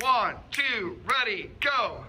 1, 2, ready, go.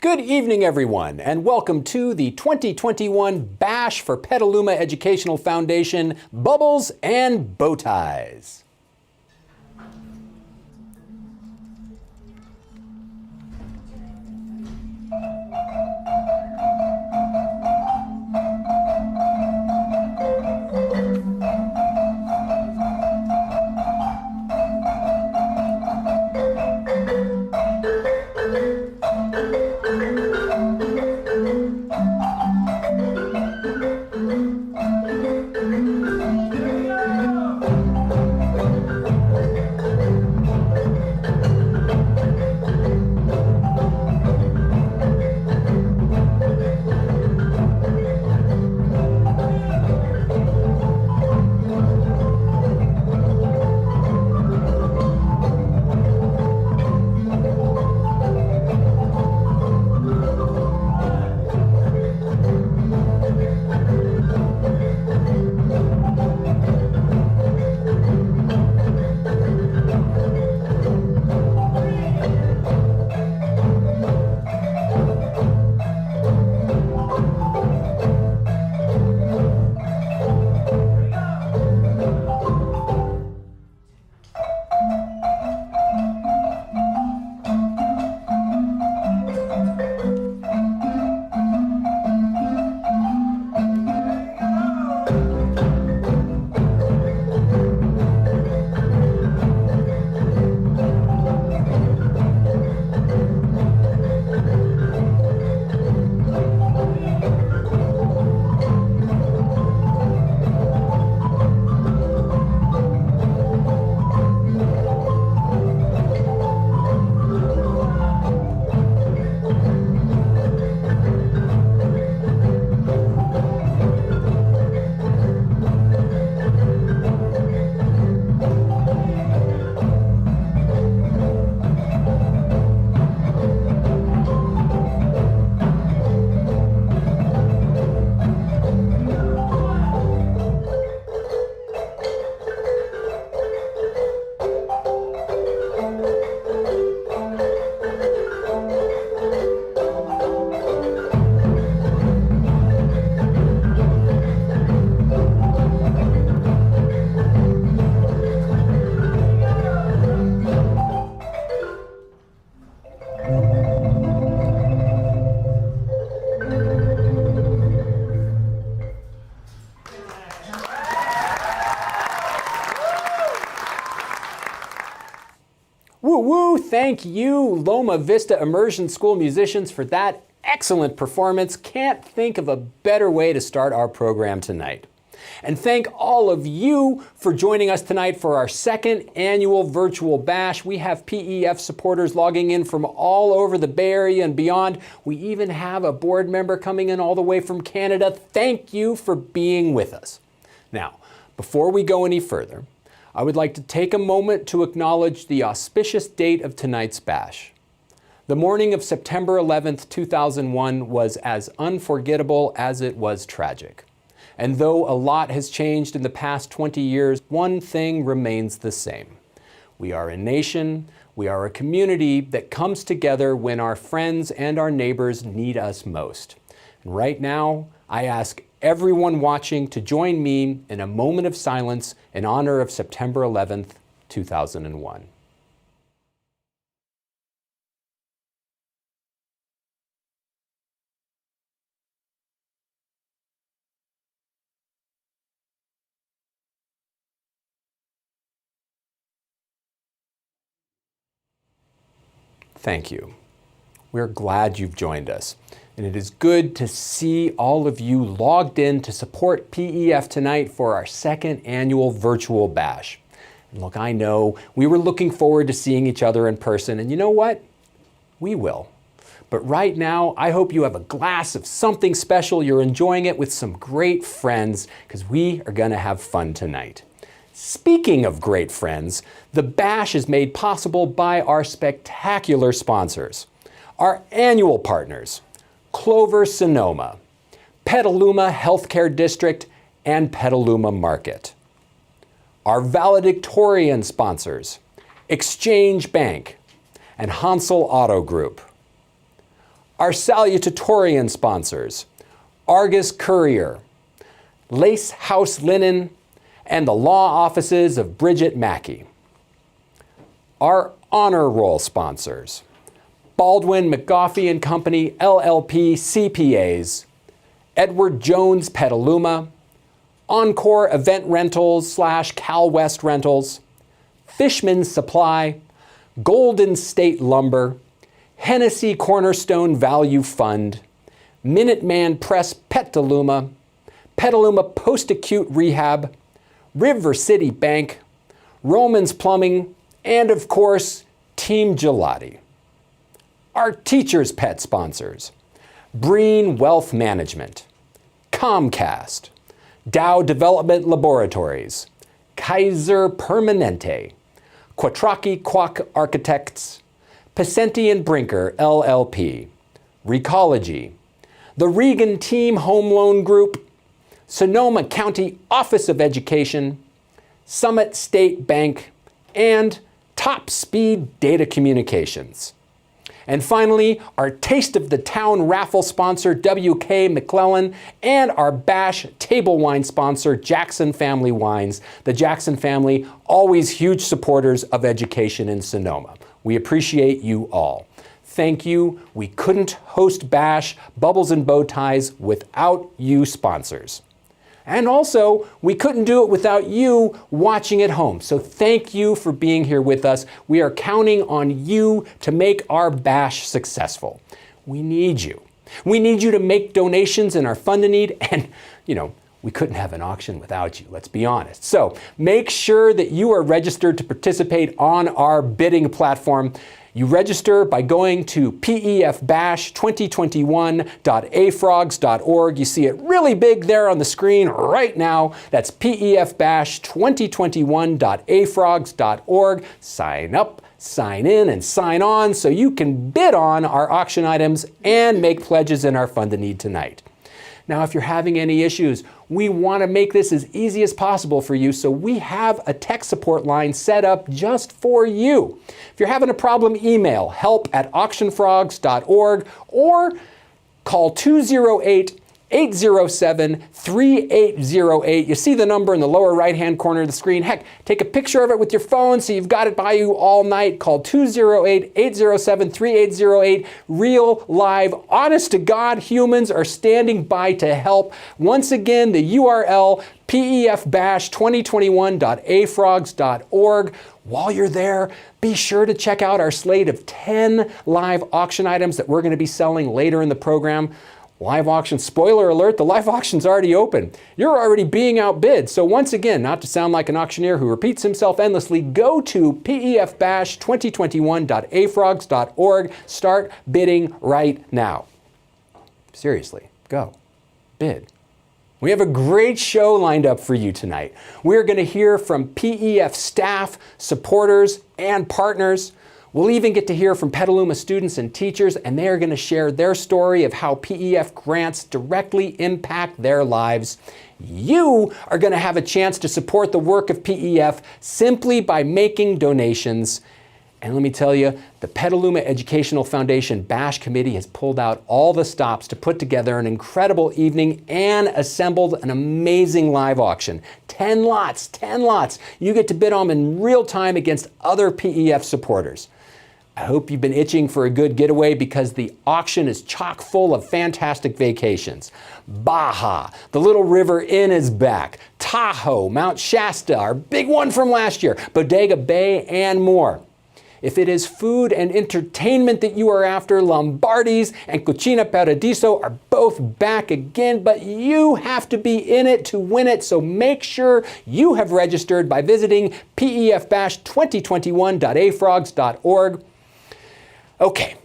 Good evening, everyone, and welcome to the 2021 Bash for Petaluma Educational Foundation, Bubbles and Bowties. Woo-woo! Thank you, Loma Vista Immersion School musicians, for that excellent performance. Can't think of a better way to start our program tonight. And thank all of you for joining us tonight for our second annual virtual bash. We have PEF supporters logging in from all over the Bay Area and beyond. We even have a board member coming in all the way from Canada. Thank you for being with us. Now, before we go any further, I would like to take a moment to acknowledge the auspicious date of tonight's bash. The morning of September 11th, 2001 was as unforgettable as it was tragic. And though a lot has changed in the past 20 years, one thing remains the same. We are a nation, we are a community that comes together when our friends and our neighbors need us most. And right now, I ask everyone watching to join me in a moment of silence in honor of September 11th, 2001. Thank you. We're glad you've joined us. And it is good to see all of you logged in to support PEF tonight for our second annual virtual bash. And look, I know we were looking forward to seeing each other in person, and you know what? We will. But right now, I hope you have a glass of something special. You're enjoying it with some great friends, because we are going to have fun tonight. Speaking of great friends, the bash is made possible by our spectacular sponsors. Our annual partners, Clover Sonoma, Petaluma Healthcare District, and Petaluma Market. Our valedictorian sponsors, Exchange Bank and Hansel Auto Group. Our salutatorian sponsors, Argus Courier, Lace House Linen, and the law offices of Bridget Mackey. Our honor roll sponsors, Baldwin McGoffey and Company, LLP CPAs, Edward Jones Petaluma, Encore Event Rentals / Cal West Rentals, Fishman's Supply, Golden State Lumber, Hennessy Cornerstone Value Fund, Minuteman Press Petaluma, Petaluma Post-Acute Rehab, River City Bank, Romans Plumbing, and of course, Team Gelati. Our teachers' pet sponsors, Breen Wealth Management, Comcast, Dow Development Laboratories, Kaiser Permanente, Quattrocki Quack Architects, Pacenti and Brinker LLP, Recology, the Regan Team Home Loan Group, Sonoma County Office of Education, Summit State Bank, and Top Speed Data Communications. And finally, our Taste of the Town raffle sponsor, W.K. McClellan, and our Bash table wine sponsor, Jackson Family Wines. The Jackson family, always huge supporters of education in Sonoma. We appreciate you all. Thank you. We couldn't host Bash, Bubbles and Bowties without you sponsors. And also, we couldn't do it without you watching at home. So thank you for being here with us. We are counting on you to make our Bash successful. We need you. We need you to make donations in our Fund a Need, and, we couldn't have an auction without you, let's be honest. So make sure that you are registered to participate on our bidding platform. You register by going to pefbash2021.afrogs.org. You see it really big there on the screen right now. That's pefbash2021.afrogs.org. Sign up, sign in, and sign on so you can bid on our auction items and make pledges in our Fund a Need tonight. Now, if you're having any issues, we want to make this as easy as possible for you, so we have a tech support line set up just for you. If you're having a problem, email help@auctionfrogs.org or call 208-807-3808. You see the number in the lower right-hand corner of the screen. Heck, take a picture of it with your phone so you've got it by you all night. Call 208-807-3808. Real, live, honest-to-God humans are standing by to help. Once again, the URL, pefbash2021.afrogs.org. While you're there, be sure to check out our slate of 10 live auction items that we're going to be selling later in the program. Live auction, spoiler alert, the live auction's already open. You're already being outbid. So once again, not to sound like an auctioneer who repeats himself endlessly, go to pefbash2021.afrogs.org. Start bidding right now. Seriously, go. Bid. We have a great show lined up for you tonight. We're going to hear from PEF staff, supporters, and partners. We'll even get to hear from Petaluma students and teachers, and they are going to share their story of how PEF grants directly impact their lives. You are going to have a chance to support the work of PEF simply by making donations. And let me tell you, the Petaluma Educational Foundation Bash Committee has pulled out all the stops to put together an incredible evening and assembled an amazing live auction. 10 lots. You get to bid on them in real time against other PEF supporters. I hope you've been itching for a good getaway because the auction is chock full of fantastic vacations. Baja, the Little River Inn is back. Tahoe, Mount Shasta, our big one from last year, Bodega Bay, and more. If it is food and entertainment that you are after, Lombardi's and Cucina Paradiso are both back again, but you have to be in it to win it, so make sure you have registered by visiting pefbash2021.afrogs.org. Okay,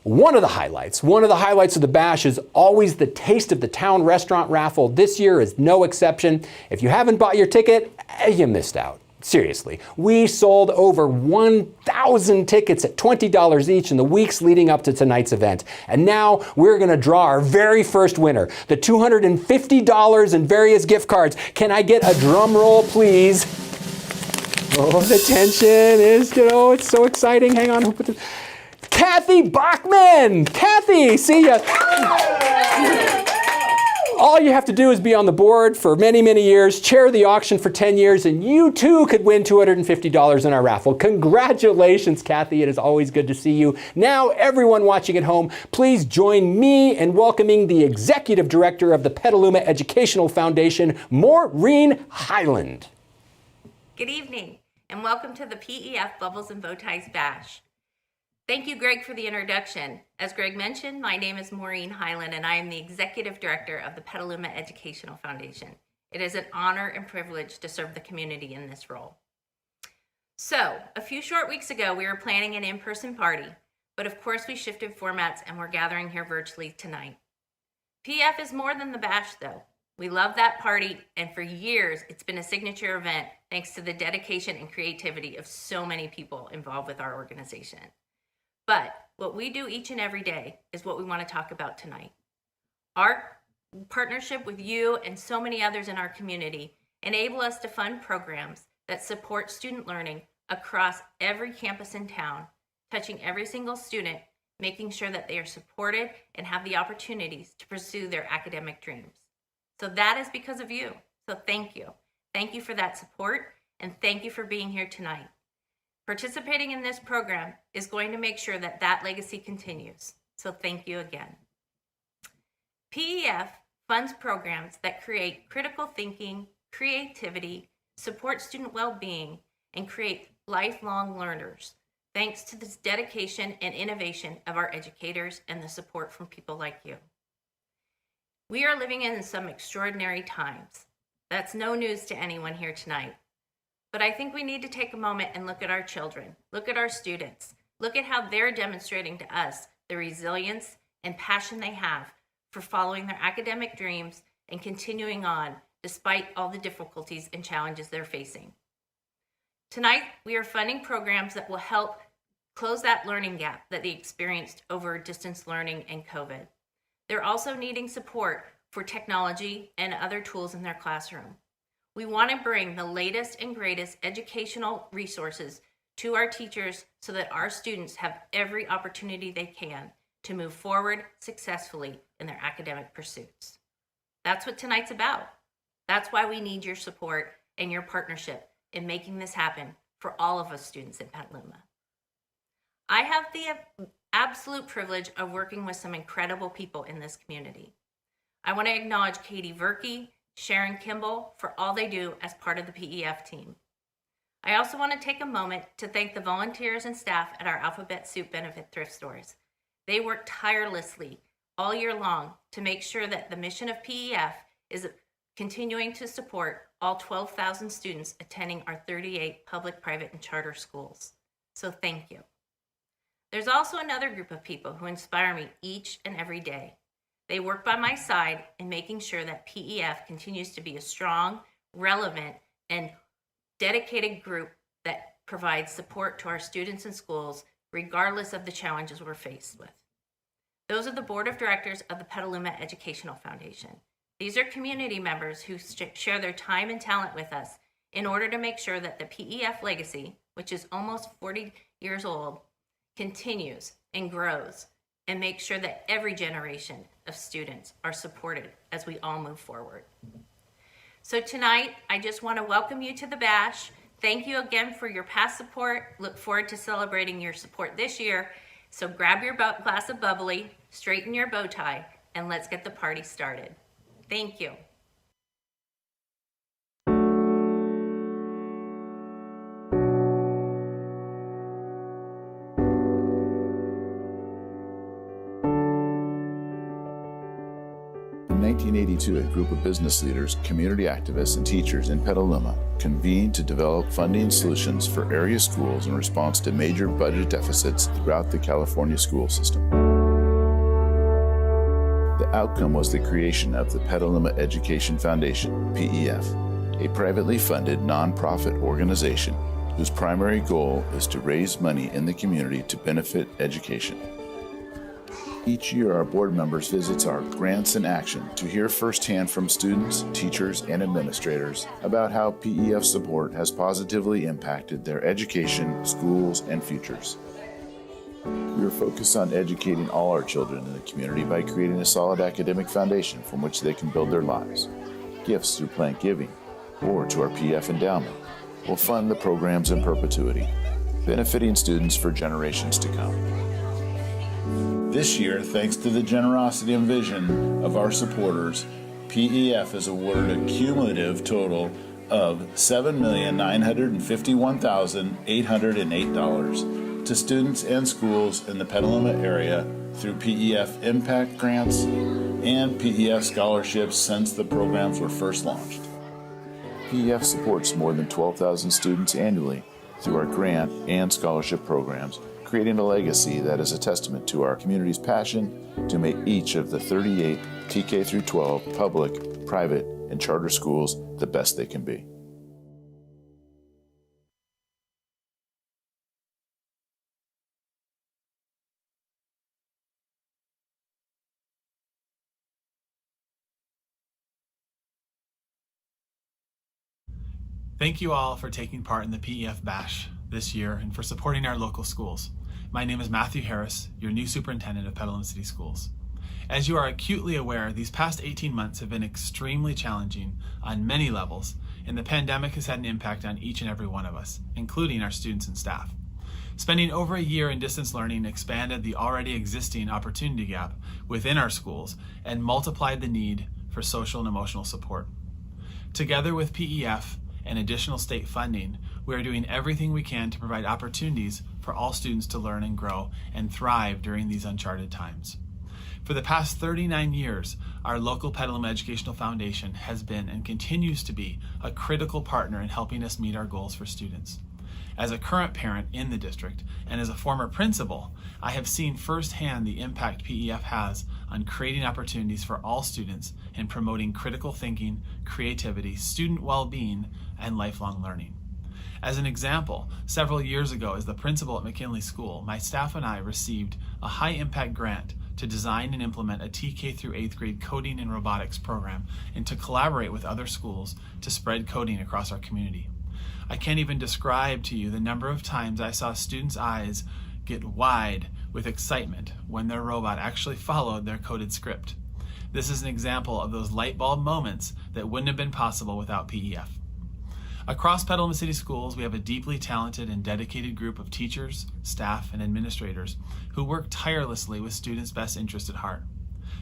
one of the highlights of the Bash is always the Taste of the Town restaurant raffle. This year is no exception. If you haven't bought your ticket, you missed out. Seriously, we sold over 1,000 tickets at $20 each in the weeks leading up to tonight's event. And now we're going to draw our very first winner, the $250 in various gift cards. Can I get a drum roll, please? Oh, the tension is, it's so exciting. Hang on. Kathy Bachman. Kathy, see ya. All you have to do is be on the board for many, many years, chair the auction for 10 years, and you too could win $250 in our raffle. Congratulations, Kathy. It is always good to see you. Now, everyone watching at home, please join me in welcoming the Executive Director of the Petaluma Educational Foundation, Maureen Highland. Good evening, and welcome to the PEF Bubbles and Bowties Bash. Thank you, Greg, for the introduction. As Greg mentioned, my name is Maureen Highland, and I am the Executive Director of the Petaluma Educational Foundation. It is an honor and privilege to serve the community in this role. So, a few short weeks ago, we were planning an in-person party, but of course we shifted formats and we're gathering here virtually tonight. PEF is more than the bash, though. We love that party, and for years, it's been a signature event thanks to the dedication and creativity of so many people involved with our organization. But what we do each and every day is what we want to talk about tonight. Our partnership with you and so many others in our community enable us to fund programs that support student learning across every campus in town, touching every single student, making sure that they are supported and have the opportunities to pursue their academic dreams. So that is because of you. So thank you. Thank you for that support, and thank you for being here tonight. Participating in this program is going to make sure that that legacy continues. So thank you again. PEF funds programs that create critical thinking, creativity, support student well-being, and create lifelong learners, thanks to this dedication and innovation of our educators and the support from people like you. We are living in some extraordinary times. That's no news to anyone here tonight. But I think we need to take a moment and look at our children, look at our students, look at how they're demonstrating to us the resilience and passion they have for following their academic dreams and continuing on despite all the difficulties and challenges they're facing. Tonight, we are funding programs that will help close that learning gap that they experienced over distance learning and COVID. They're also needing support for technology and other tools in their classroom. We want to bring the latest and greatest educational resources to our teachers so that our students have every opportunity they can to move forward successfully in their academic pursuits. That's what tonight's about. That's why we need your support and your partnership in making this happen for all of us students in Petaluma. I have the absolute privilege of working with some incredible people in this community. I want to acknowledge Katie Verkey, Sharon Kimball for all they do as part of the PEF team. I also want to take a moment to thank the volunteers and staff at our Alphabet Soup Benefit thrift stores. They work tirelessly all year long to make sure that the mission of PEF is continuing to support all 12,000 students attending our 38 public, private, and charter schools. So thank you. There's also another group of people who inspire me each and every day. They work by my side in making sure that PEF continues to be a strong, relevant, and dedicated group that provides support to our students and schools, regardless of the challenges we're faced with. Those are the board of directors of the Petaluma Educational Foundation. These are community members who share their time and talent with us in order to make sure that the PEF legacy, which is almost 40 years old, continues and grows, and make sure that every generation of students are supported as we all move forward. So tonight, I just want to welcome you to the Bash. Thank you again for your past support. Look forward to celebrating your support this year. So grab your glass of bubbly, straighten your bow tie, and let's get the party started. Thank you. In 1982, a group of business leaders, community activists, and teachers in Petaluma convened to develop funding solutions for area schools in response to major budget deficits throughout the California school system. The outcome was the creation of the Petaluma Education Foundation, PEF, a privately funded nonprofit organization whose primary goal is to raise money in the community to benefit education. Each year, our board members visits our Grants in Action to hear firsthand from students, teachers, and administrators about how PEF support has positively impacted their education, schools, and futures. We are focused on educating all our children in the community by creating a solid academic foundation from which they can build their lives. Gifts through plant giving or to our PEF endowment will fund the programs in perpetuity, benefiting students for generations to come. This year, thanks to the generosity and vision of our supporters, PEF has awarded a cumulative total of $7,951,808 to students and schools in the Petaluma area through PEF Impact Grants and PEF scholarships since the programs were first launched. PEF supports more than 12,000 students annually through our grant and scholarship programs, creating a legacy that is a testament to our community's passion to make each of the 38 TK through 12 public, private, and charter schools the best they can be. Thank you all for taking part in the PEF Bash this year and for supporting our local schools. My name is Matthew Harris, your new superintendent of Petaluma City Schools. As you are acutely aware, these past 18 months have been extremely challenging on many levels, and the pandemic has had an impact on each and every one of us, including our students and staff. Spending over a year in distance learning expanded the already existing opportunity gap within our schools and multiplied the need for social and emotional support. Together with PEF and additional state funding, we are doing everything we can to provide opportunities for all students to learn and grow and thrive during these uncharted times. For the past 39 years, our local Petaluma Educational Foundation has been and continues to be a critical partner in helping us meet our goals for students. As a current parent in the district and as a former principal, I have seen firsthand the impact PEF has on creating opportunities for all students and promoting critical thinking, creativity, student well-being, and lifelong learning. As an example, several years ago as the principal at McKinley School, my staff and I received a high-impact grant to design and implement a TK through 8th grade coding and robotics program and to collaborate with other schools to spread coding across our community. I can't even describe to you the number of times I saw students' eyes get wide with excitement when their robot actually followed their coded script. This is an example of those light bulb moments that wouldn't have been possible without PEF. Across Petaluma City Schools, we have a deeply talented and dedicated group of teachers, staff, and administrators who work tirelessly with students' best interest at heart.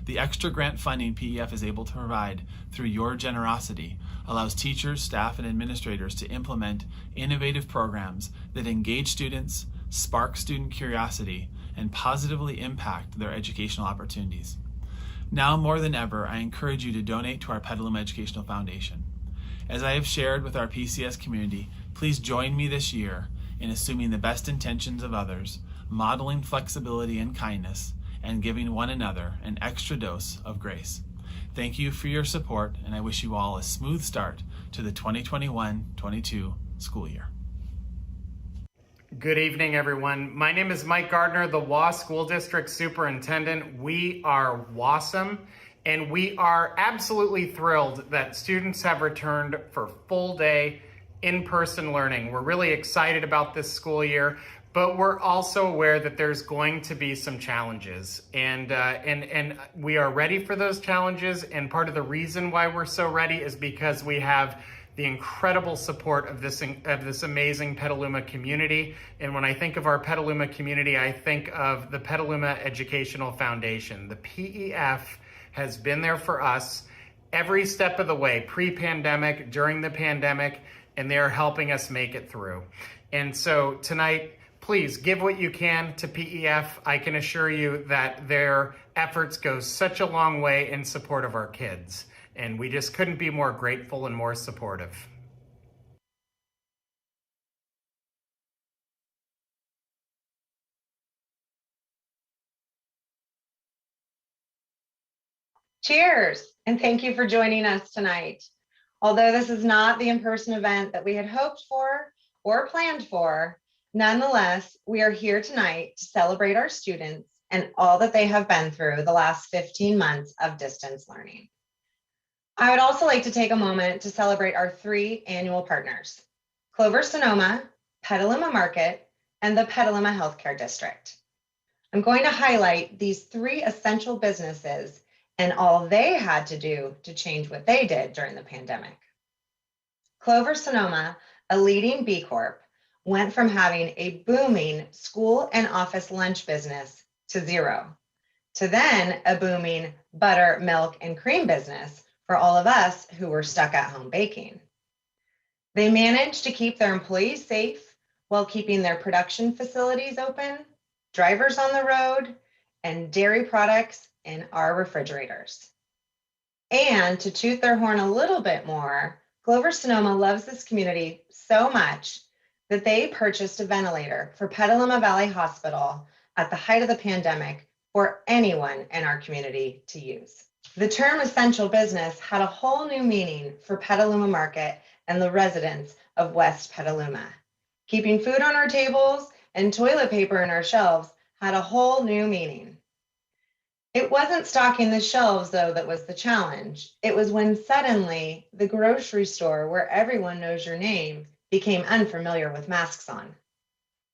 The extra grant funding PEF is able to provide through your generosity allows teachers, staff, and administrators to implement innovative programs that engage students, spark student curiosity, and positively impact their educational opportunities. Now more than ever, I encourage you to donate to our Petaluma Educational Foundation. As I have shared with our PCS community, please join me this year in assuming the best intentions of others, modeling flexibility and kindness, and giving one another an extra dose of grace. Thank you for your support, and I wish you all a smooth start to the 2021-22 school year. Good evening, everyone. My name is Mike Gardner, the WA School District Superintendent. We are WASM, and we are absolutely thrilled that students have returned for full day in-person learning. We're really excited about this school year, but we're also aware that there's going to be some challenges, and we are ready for those challenges. And part of the reason why we're so ready is because we have the incredible support of this amazing Petaluma community. And when I think of our Petaluma community, I think of the Petaluma Educational Foundation. The PEF has been there for us every step of the way, pre-pandemic, during the pandemic, and they're helping us make it through. And so tonight, please give what you can to PEF. I can assure you that their efforts go such a long way in support of our kids. And we just couldn't be more grateful and more supportive. Cheers, and thank you for joining us tonight. Although this is not the in-person event that we had hoped for or planned for, nonetheless, we are here tonight to celebrate our students and all that they have been through the last 15 months of distance learning. I would also like to take a moment to celebrate our 3 annual partners, Clover Sonoma, Petaluma Market, and the Petaluma Healthcare District. I'm going to highlight these 3 essential businesses and all they had to do to change what they did during the pandemic. Clover Sonoma, a leading B Corp, went from having a booming school and office lunch business to 0, to then a booming butter, milk, and cream business for all of us who were stuck at home baking. They managed to keep their employees safe while keeping their production facilities open, drivers on the road, and dairy products in our refrigerators. And to toot their horn a little bit more, Clover Sonoma loves this community so much that they purchased a ventilator for Petaluma Valley Hospital at the height of the pandemic for anyone in our community to use. The term essential business had a whole new meaning for Petaluma Market and the residents of West Petaluma. Keeping food on our tables and toilet paper in our shelves had a whole new meaning. It wasn't stocking the shelves, though, that was the challenge. It was when suddenly the grocery store where everyone knows your name became unfamiliar with masks on.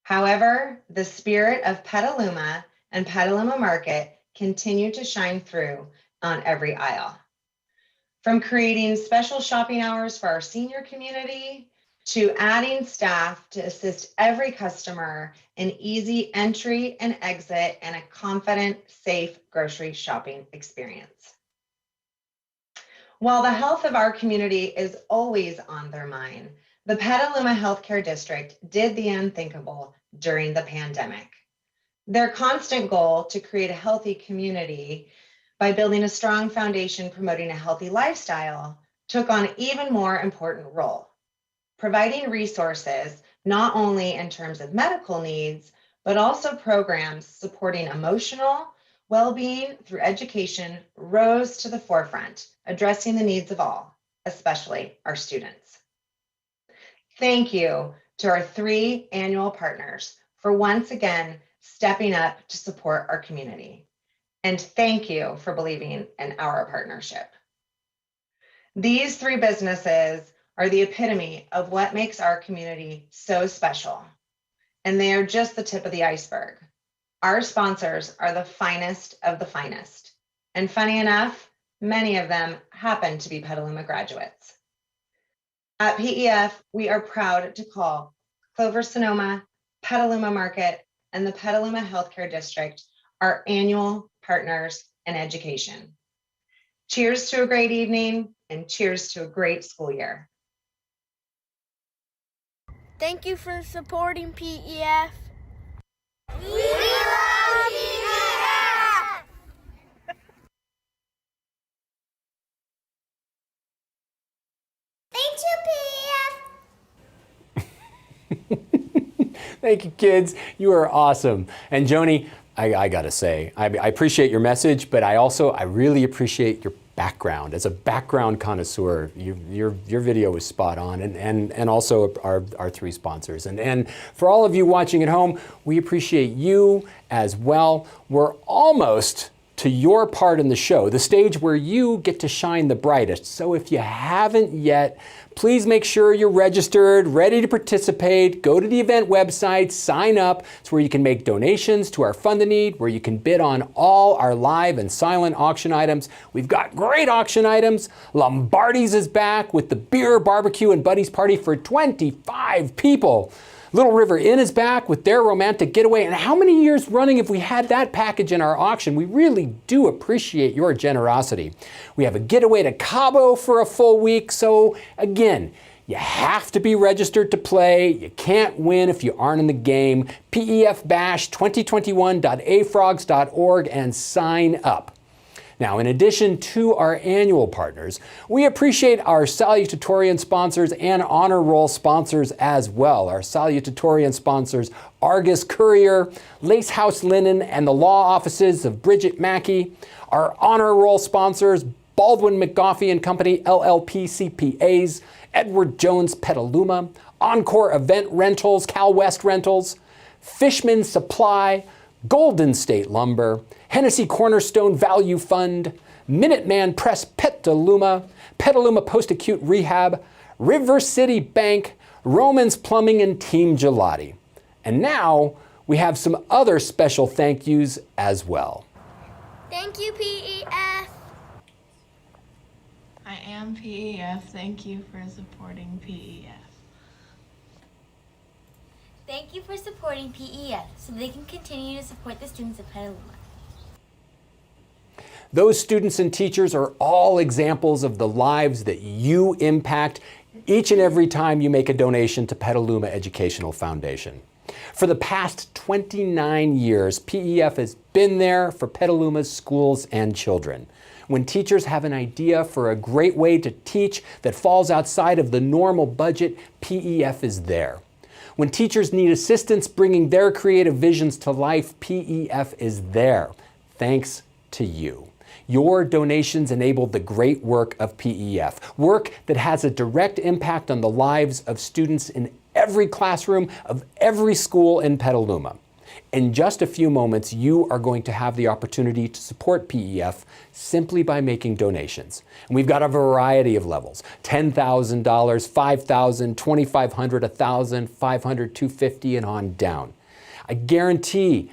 However, the spirit of Petaluma and Petaluma Market continued to shine through on every aisle. From creating special shopping hours for our senior community to adding staff to assist every customer in easy entry and exit and a confident, safe grocery shopping experience. While the health of our community is always on their mind, the Petaluma Healthcare District did the unthinkable during the pandemic. Their constant goal to create a healthy community by building a strong foundation promoting a healthy lifestyle took on an even more important role, providing resources not only in terms of medical needs, but also programs supporting emotional well-being through education rose to the forefront, addressing the needs of all, especially our students. Thank you to our 3 annual partners for once again stepping up to support our community. And thank you for believing in our partnership. These 3 businesses are the epitome of what makes our community so special. And they are just the tip of the iceberg. Our sponsors are the finest of the finest. And funny enough, many of them happen to be Petaluma graduates. At PEF, we are proud to call Clover Sonoma, Petaluma Market, and the Petaluma Healthcare District our annual partners in education. Cheers to a great evening and cheers to a great school year. Thank you for supporting PEF. We love PEF! Thank you, PEF! Thank you, kids. You are awesome. And Joni, I gotta say, I appreciate your message, but I really appreciate your background. As a background connoisseur, your video was spot on, and also our 3 sponsors. And for all of you watching at home, we appreciate you as well. We're almost to your part in the show, the stage where you get to shine the brightest. So if you haven't yet, please make sure you're registered, ready to participate. Go to the event website, sign up. It's where you can make donations to our Fund the Need, where you can bid on all our live and silent auction items. We've got great auction items. Lombardi's is back with the beer, barbecue, and buddies party for 25 people. Little River Inn is back with their romantic getaway. And how many years running have we had that package in our auction? We really do appreciate your generosity. We have a getaway to Cabo for a full week. So again, you have to be registered to play. You can't win if you aren't in the game. PEFbash2021.afrogs.org and sign up. Now, in addition to our annual partners, we appreciate our salutatorian sponsors and honor roll sponsors as well. Our salutatorian sponsors, Argus Courier, Lace House Linen, and the law offices of Bridget Mackey. Our honor roll sponsors, Baldwin McGoffey and Company, LLP CPAs, Edward Jones Petaluma, Encore Event Rentals, Cal West Rentals, Fishman Supply, Golden State Lumber, Hennessy Cornerstone Value Fund, Minuteman Press Petaluma, Petaluma Post-Acute Rehab, River City Bank, Romans Plumbing, and Team Gelati. And now we have some other special thank yous as well. Thank you, PEF. I am PEF. Thank you for supporting PEF. Thank you for supporting PEF so they can continue to support the students of Petaluma. Those students and teachers are all examples of the lives that you impact each and every time you make a donation to Petaluma Educational Foundation. For the past 29 years, PEF has been there for Petaluma's schools and children. When teachers have an idea for a great way to teach that falls outside of the normal budget, PEF is there. When teachers need assistance bringing their creative visions to life, PEF is there. Thanks to you. Your donations enabled the great work of PEF, work that has a direct impact on the lives of students in every classroom of every school in Petaluma. In just a few moments, you are going to have the opportunity to support PEF simply by making donations. And we've got a variety of levels: $10,000, $5,000, $2,500, $1,000, $500, $250, and on down. I guarantee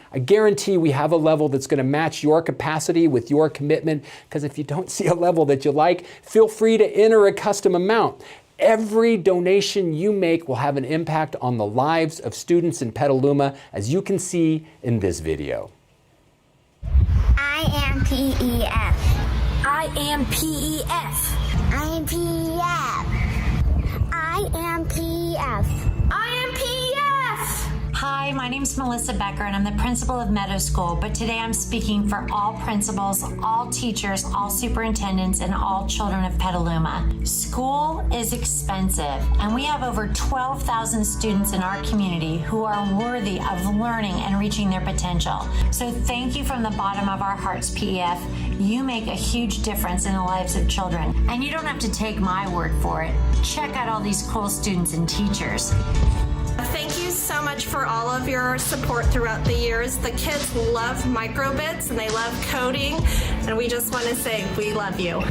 we have a level that's going to match your capacity with your commitment, because if you don't see a level that you like, feel free to enter a custom amount. Every donation you make will have an impact on the lives of students in Petaluma, as you can see in this video. I am PEF. I am PEF. I am PEF. I am PEF. I am PEF. Hi, my name's Melissa Becker and I'm the principal of Meadow School, but today I'm speaking for all principals, all teachers, all superintendents, and all children of Petaluma. School is expensive, and we have over 12,000 students in our community who are worthy of learning and reaching their potential. So thank you from the bottom of our hearts, PEF. You make a huge difference in the lives of children, and you don't have to take my word for it. Check out all these cool students and teachers. Thank you so much for all of your support throughout the years. The kids love microbits and they love coding, and we just want to say we love you.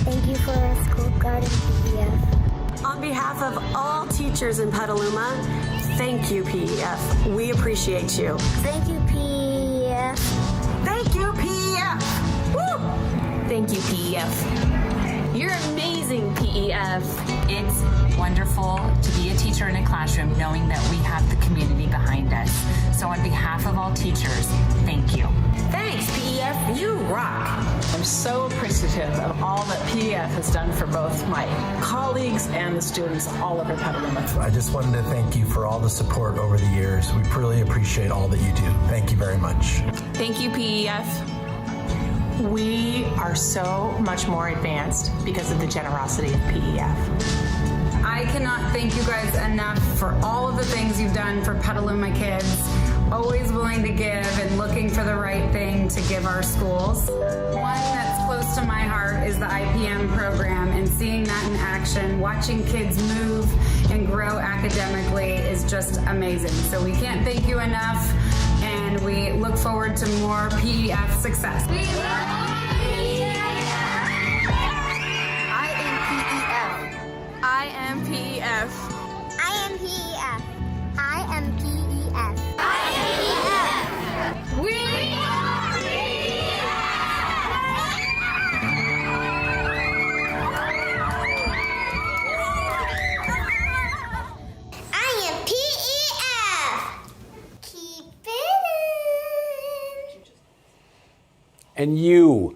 Thank you for the school garden, PEF. On behalf of all teachers in Petaluma, thank you, PEF. We appreciate you. Thank you, PEF. Thank you, PEF. Woo! Thank you, PEF. You're amazing, PEF. It's wonderful to be a teacher in a classroom knowing that we have the community behind us. So on behalf of all teachers, thank you. Thanks, PEF. You rock. I'm so appreciative of all that PEF has done for both my colleagues and the students all over Petaluma. I just wanted to thank you for all the support over the years. We really appreciate all that you do. Thank you very much. Thank you, PEF. We are so much more advanced because of the generosity of PEF. I cannot thank you guys enough for all of the things you've done for Petaluma kids, always willing to give and looking for the right thing to give our schools. One that's close to my heart is the IPM program, and seeing that in action, watching kids move and grow academically is just amazing. So we can't thank you enough, and we look forward to more PEF success. I am PEF. I am PEF. I am PEF. I am PEF. We are PEF. I am PEF. Keep it in. And you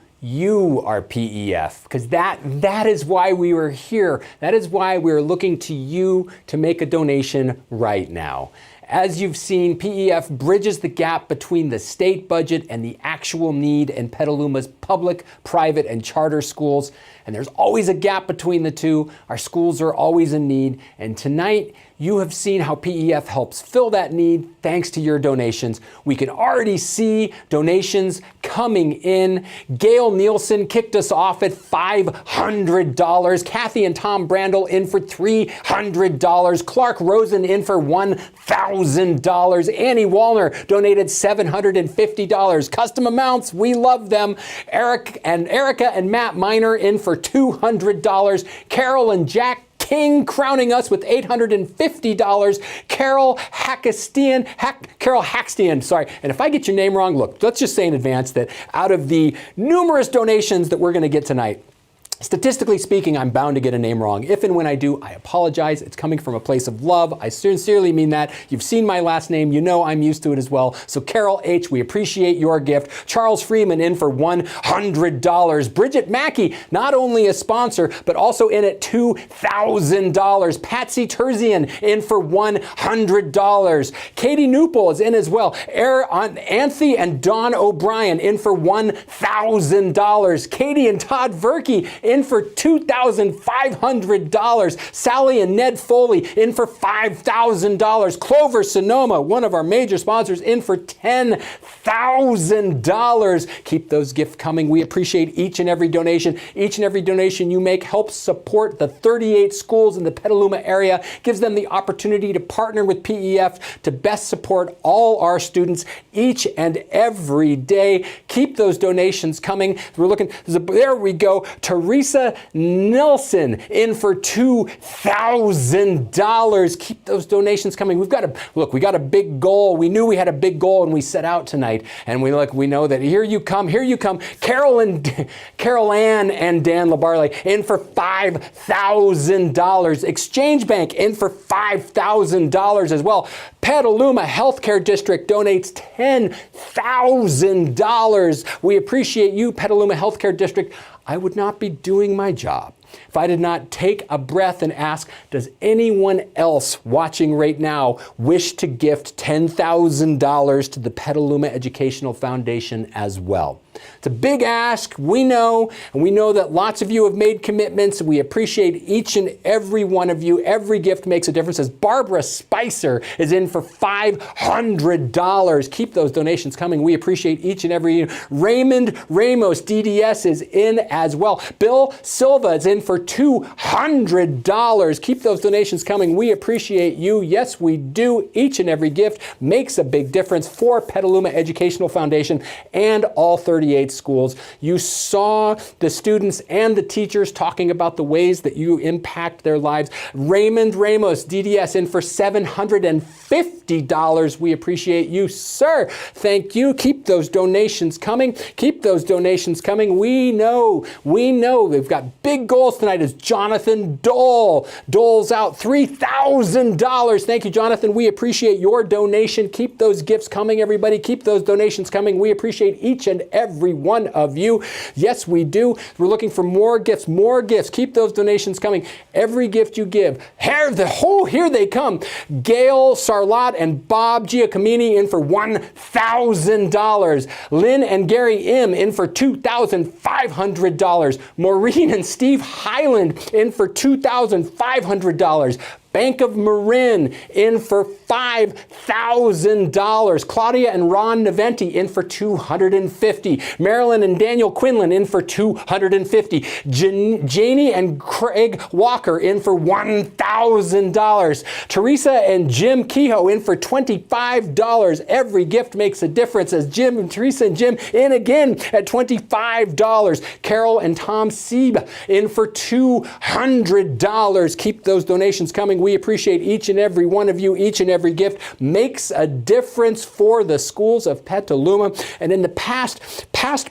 are PEF, because that is why we were here. That is why we're looking to you to make a donation right now. As you've seen, PEF bridges the gap between the state budget and the actual need in Petaluma's public, private, and charter schools. And there's always a gap between the two. Our schools are always in need. And tonight, you have seen how PEF helps fill that need thanks to your donations. We can already see donations coming in. Gail Nielsen kicked us off at $500. Kathy and Tom Brandel in for $300. Clark Rosen in for $1,000. Annie Wallner donated $750. Custom amounts, we love them. Erica and Matt Miner in for $200. Carol and Jack King crowning us with $850. Carol Hackstian, sorry. And if I get your name wrong, look, let's just say in advance that out of the numerous donations that we're going to get tonight, statistically speaking, I'm bound to get a name wrong. If and when I do, I apologize. It's coming from a place of love. I sincerely mean that. You've seen my last name. You know I'm used to it as well. So Carol H., we appreciate your gift. Charles Freeman in for $100. Bridget Mackey, not only a sponsor, but also in at $2,000. Patsy Terzian in for $100. Katie Newpol is in as well. Anthony and Dawn O'Brien in for $1,000. Katie and Todd Verkey in for $2,500. Sally and Ned Foley in for $5,000. Clover Sonoma, one of our major sponsors, in for $10,000. Keep those gifts coming. We appreciate each and every donation. Each and every donation you make helps support the 38 schools in the Petaluma area, gives them the opportunity to partner with PEF to best support all our students each and every day. Keep those donations coming. We're looking, there we go. Teresa Nelson in for $2,000. Keep those donations coming. We got a big goal. We knew we had a big goal when we set out tonight. And we know that here you come. Carol Ann and Dan LaBarley in for $5,000. Exchange Bank in for $5,000 as well. Petaluma Healthcare District donates $10,000. We appreciate you, Petaluma Healthcare District. I would not be doing my job if I did not take a breath and ask, does anyone else watching right now wish to gift $10,000 to the Petaluma Educational Foundation as well? It's a big ask, we know, and we know that lots of you have made commitments. We appreciate each and every one of you. Every gift makes a difference. As Barbara Spicer is in for $500. Keep those donations coming. We appreciate each and every. Raymond Ramos, DDS, is in as well. Bill Silva is in for $200. Keep those donations coming. We appreciate you. Yes, we do. Each and every gift makes a big difference for Petaluma Educational Foundation and all 38 schools. You saw the students and the teachers talking about the ways that you impact their lives. Raymond Ramos, DDS, in for $750. We appreciate you, sir. Thank you. Keep those donations coming. Keep those donations coming. We know we've got big goals tonight. Is Jonathan Dole. Dole's out $3,000. Thank you, Jonathan. We appreciate your donation. Keep those gifts coming, everybody. Keep those donations coming. We appreciate each and every one of you. Yes, we do. We're looking for more gifts, more gifts. Keep those donations coming. Every gift you give. Here they come. Gail Sarlot and Bob Giacomini in for $1,000. Lynn and Gary M. in for $2,500. Maureen and Steve Highland in for $2,500. Bank of Marin in for $5,000. Claudia and Ron Naventi in for $250. Marilyn and Daniel Quinlan in for $250. Janie and Craig Walker in for $1,000. Teresa and Jim Kehoe in for $25. Every gift makes a difference, as Teresa and Jim in again at $25. Carol and Tom Sieb in for $200. Keep those donations coming. We appreciate each and every one of you. Each and every gift makes a difference for the schools of Petaluma. And in the past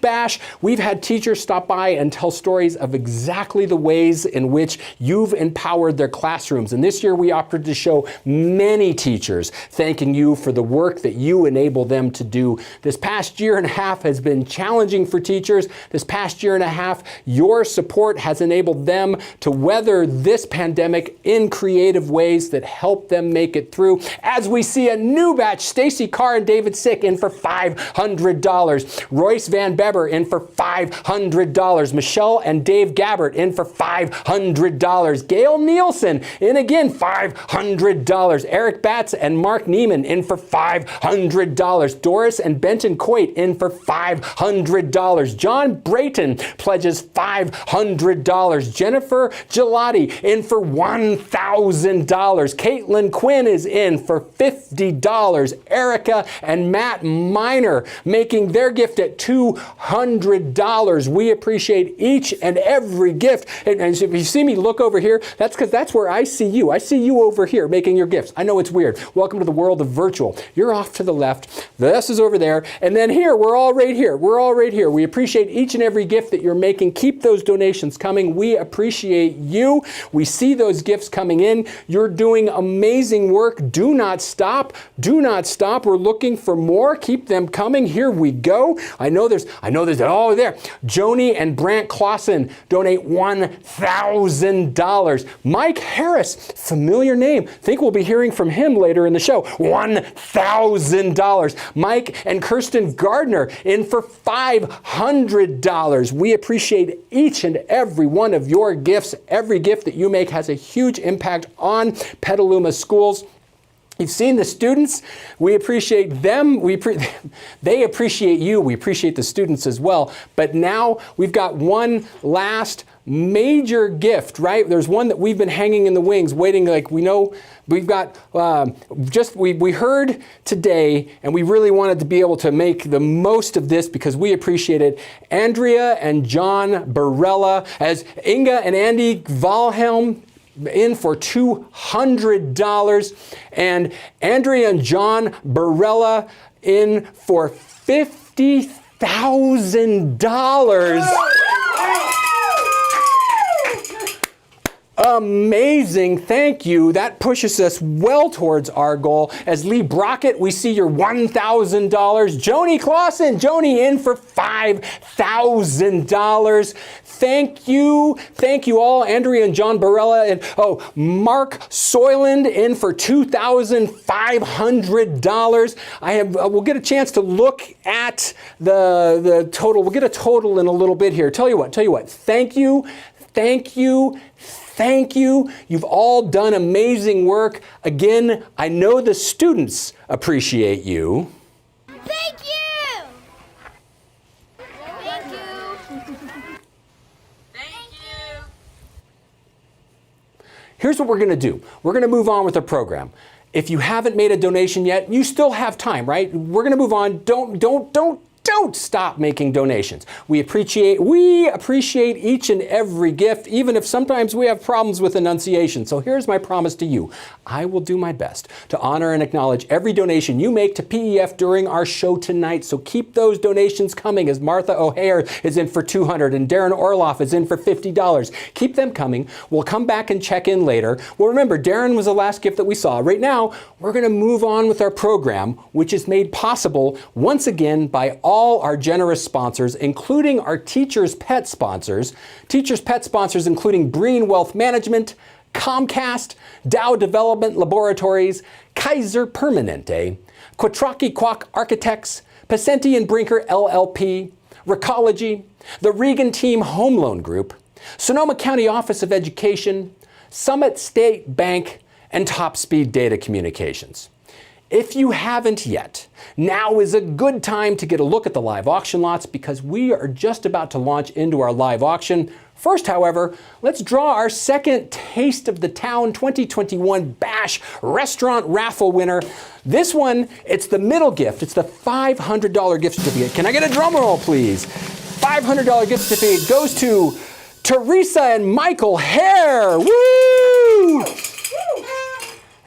bash, we've had teachers stop by and tell stories of exactly the ways in which you've empowered their classrooms. And this year we opted to show many teachers thanking you for the work that you enable them to do. This past year and a half has been challenging for teachers. This past year and a half, your support has enabled them to weather this pandemic in creative ways that help them make it through. As we see a new batch, Stacy Carr and David Sick in for $500. Royce Van Beber in for $500. Michelle and Dave Gabbert in for $500. Gail Nielsen in again $500. Eric Batts and Mark Neiman in for $500. Doris and Benton Coit in for $500. John Brayton pledges $500. Jennifer Gelati in for $1,000. Caitlin Quinn is in for $50. Erica and Matt Miner making their gift at $200. $200. We appreciate each and every gift. And if you see me look over here, that's because that's where I see you. I see you over here making your gifts. I know it's weird. Welcome to the world of virtual. You're off to the left. This is over there. And then here, we're all right here. We're all right here. We appreciate each and every gift that you're making. Keep those donations coming. We appreciate you. We see those gifts coming in. You're doing amazing work. Do not stop. Do not stop. We're looking for more. Keep them coming. Here we go. I know there's, oh, there. Joni and Brant Clausen donate $1,000. Mike Harris, familiar name. Think we'll be hearing from him later in the show. $1,000. Mike and Kirsten Gardner in for $500. We appreciate each and every one of your gifts. Every gift that you make has a huge impact on Petaluma schools. You've seen the students. We appreciate them. They appreciate you. We appreciate the students as well. But now we've got one last major gift, right? There's one that we've been hanging in the wings, waiting. Like we know we've got, we heard today, and we really wanted to be able to make the most of this because we appreciate it. Andrea and John Barella, as Inga and Andy Valhelm in for $200, and Andrea and John Barella in for $50,000. Amazing. Thank you. That pushes us well towards our goal. As Lee Brockett, we see your $1,000. Joni Clausen, Joni in for $5,000. Thank you. Thank you all. Andrea and John Barella. And Mark Soyland in for $2,500. We'll get a chance to look at the total. We'll get a total in a little bit here. Tell you what. Thank you. Thank you. Thank you. You've all done amazing work. Again, I know the students appreciate you. Thank you! Thank you! Thank you! Here's what we're going to do. We're going to move on with the program. If you haven't made a donation yet, you still have time, right? We're going to move on. Don't stop making donations. We appreciate each and every gift, even if sometimes we have problems with enunciation. So here's my promise to you. I will do my best to honor and acknowledge every donation you make to PEF during our show tonight. So keep those donations coming, as Martha O'Hare is in for $200 and Darren Orloff is in for $50. Keep them coming. We'll come back and check in later. Well, remember, Darren was the last gift that we saw. Right now, we're going to move on with our program, which is made possible once again by all our generous sponsors, including our Teachers Pet sponsors. Teachers Pet sponsors including Breen Wealth Management, Comcast, Dow Development Laboratories, Kaiser Permanente, Quattrocki Quack Architects, Pacenti and Brinker LLP, Recology, the Regan Team Home Loan Group, Sonoma County Office of Education, Summit State Bank, and Top Speed Data Communications. If you haven't yet, now is a good time to get a look at the live auction lots because we are just about to launch into our live auction. First, however, let's draw our second Taste of the Town 2021 Bash Restaurant Raffle winner. This one, it's the middle gift. It's the $500 gift certificate. Can I get a drum roll, please? $500 gift certificate goes to Teresa and Michael Hare. Woo!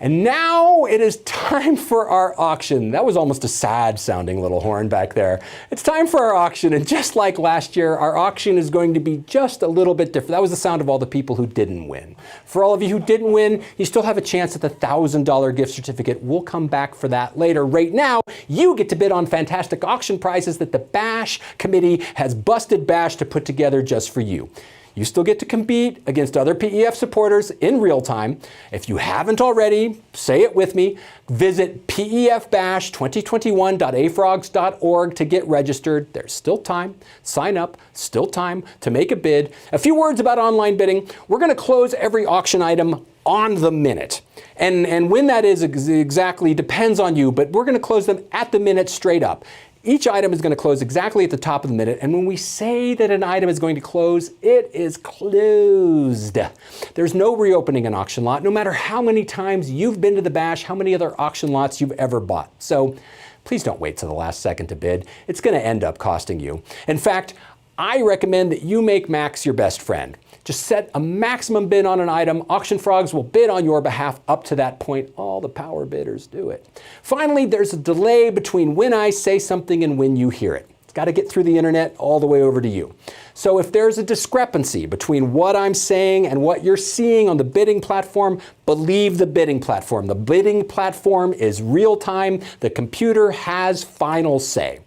And now it is time for our auction. That was almost a sad sounding little horn back there. It's time for our auction, and just like last year, our auction is going to be just a little bit different. That was the sound of all the people who didn't win. For all of you who didn't win, you still have a chance at the $1,000 gift certificate. We'll come back for that later. Right now, you get to bid on fantastic auction prizes that the Bash Committee has busted Bash to put together just for you. You still get to compete against other PEF supporters in real time. If you haven't already, say it with me. Visit pefbash2021.afrogs.org to get registered. There's still time. Sign up. Still time to make a bid. A few words about online bidding. We're going to close every auction item on the minute. And when that is exactly depends on you, but we're going to close them at the minute straight up. Each item is going to close exactly at the top of the minute, and when we say that an item is going to close, it is closed. There's no reopening an auction lot, no matter how many times you've been to the Bash, how many other auction lots you've ever bought. So Please don't wait till the last second to bid. It's going to end up costing you. In fact, I recommend that you make Max your best friend. Just set a maximum bid on an item. Auction Frogs will bid on your behalf up to that point. All the power bidders do it. Finally, there's a delay between when I say something and when you hear it. It's got to get through the internet all the way over to you. So if there's a discrepancy between what I'm saying and what you're seeing on the bidding platform, believe the bidding platform. The bidding platform is real time. The computer has final say.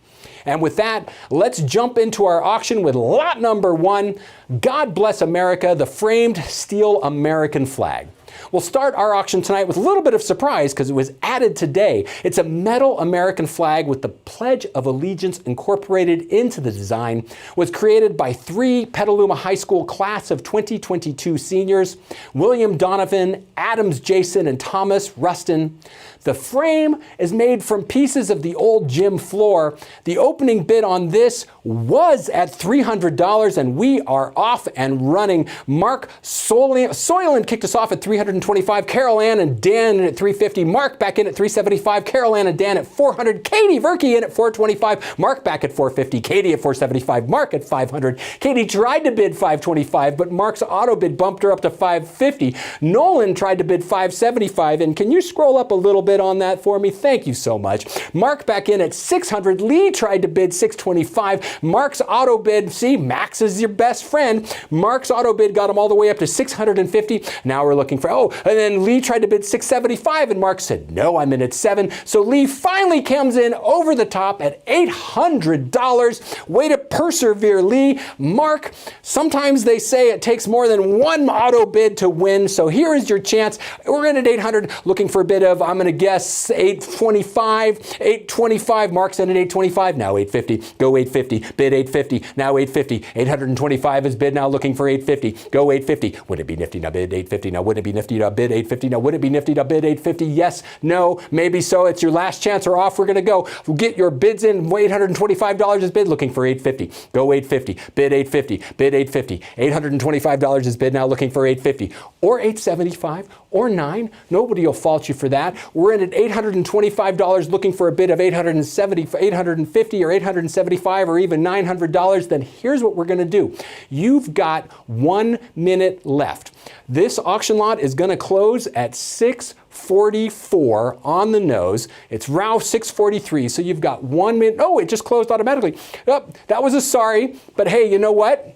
And with that, let's jump into our auction with lot number 1, God Bless America, the framed steel American flag. We'll start our auction tonight with a little bit of surprise because it was added today. It's a metal American flag with the Pledge of Allegiance incorporated into the design. It was created by 3 Petaluma High School class of 2022 seniors, William Donovan, Adams Jason, and Thomas Rustin. The frame is made from pieces of the old gym floor. The opening bid on this was at $300, and we are off and running. Mark Soylent kicked us off at $325. Carol Ann and Dan at $350. Mark back in at $375. Carol Ann and Dan at $400. Katie Verkey in at $425. Mark back at $450. Katie at $475. Mark at $500. Katie tried to bid $525, but Mark's auto bid bumped her up to $550. Nolan tried to bid $575, and can you scroll up a little bit on that for me? Thank you so much. Mark back in at $600. Lee tried to bid $625. Mark's auto bid, see, Max is your best friend. Mark's auto bid got him all the way up to $650. Now we're looking for, and then Lee tried to bid $675, and Mark said, no, I'm in at $7. So Lee finally comes in over the top at $800. Way to persevere, Lee. Mark, sometimes they say it takes more than one auto bid to win, so here is your chance. We're in at $800, looking for a bid of, I'm going to guess, $825. Mark's in at $825, now $850. Go $850, bid $850, now $850. $825 is bid, now looking for $850. Go $850. Would it be nifty, now bid $850. Now would it be nifty, now bid $850. Now would it be nifty, now bid $850. Yes, no, maybe so. It's your last chance or off we're going to go. We'll get your bids in. $825 is bid, looking for $850. Go $850, bid $850, bid $850. $825 is bid, now looking for $850. Or $875 or $9. Nobody will fault you for that. We're in at $825 looking for a bid of $850 or $875 or even $900. Then here's what we're going to do. You've got 1 minute left. This auction lot is going to close at 6:44 on the nose. It's row 6:43, so you've got 1 minute. Oh, it just closed automatically. Oh, that was a sorry, but hey, you know what?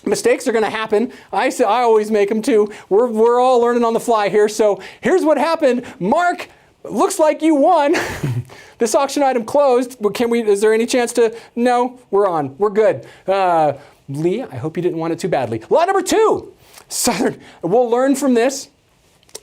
Mistakes are going to happen. I always make them too. We're all learning on the fly here. So here's what happened. Mark, looks like you won. This auction item closed. But is there any chance to? No, we're on. We're good. Lee, I hope you didn't want it too badly. Lot number 2, Southern. We'll learn from this.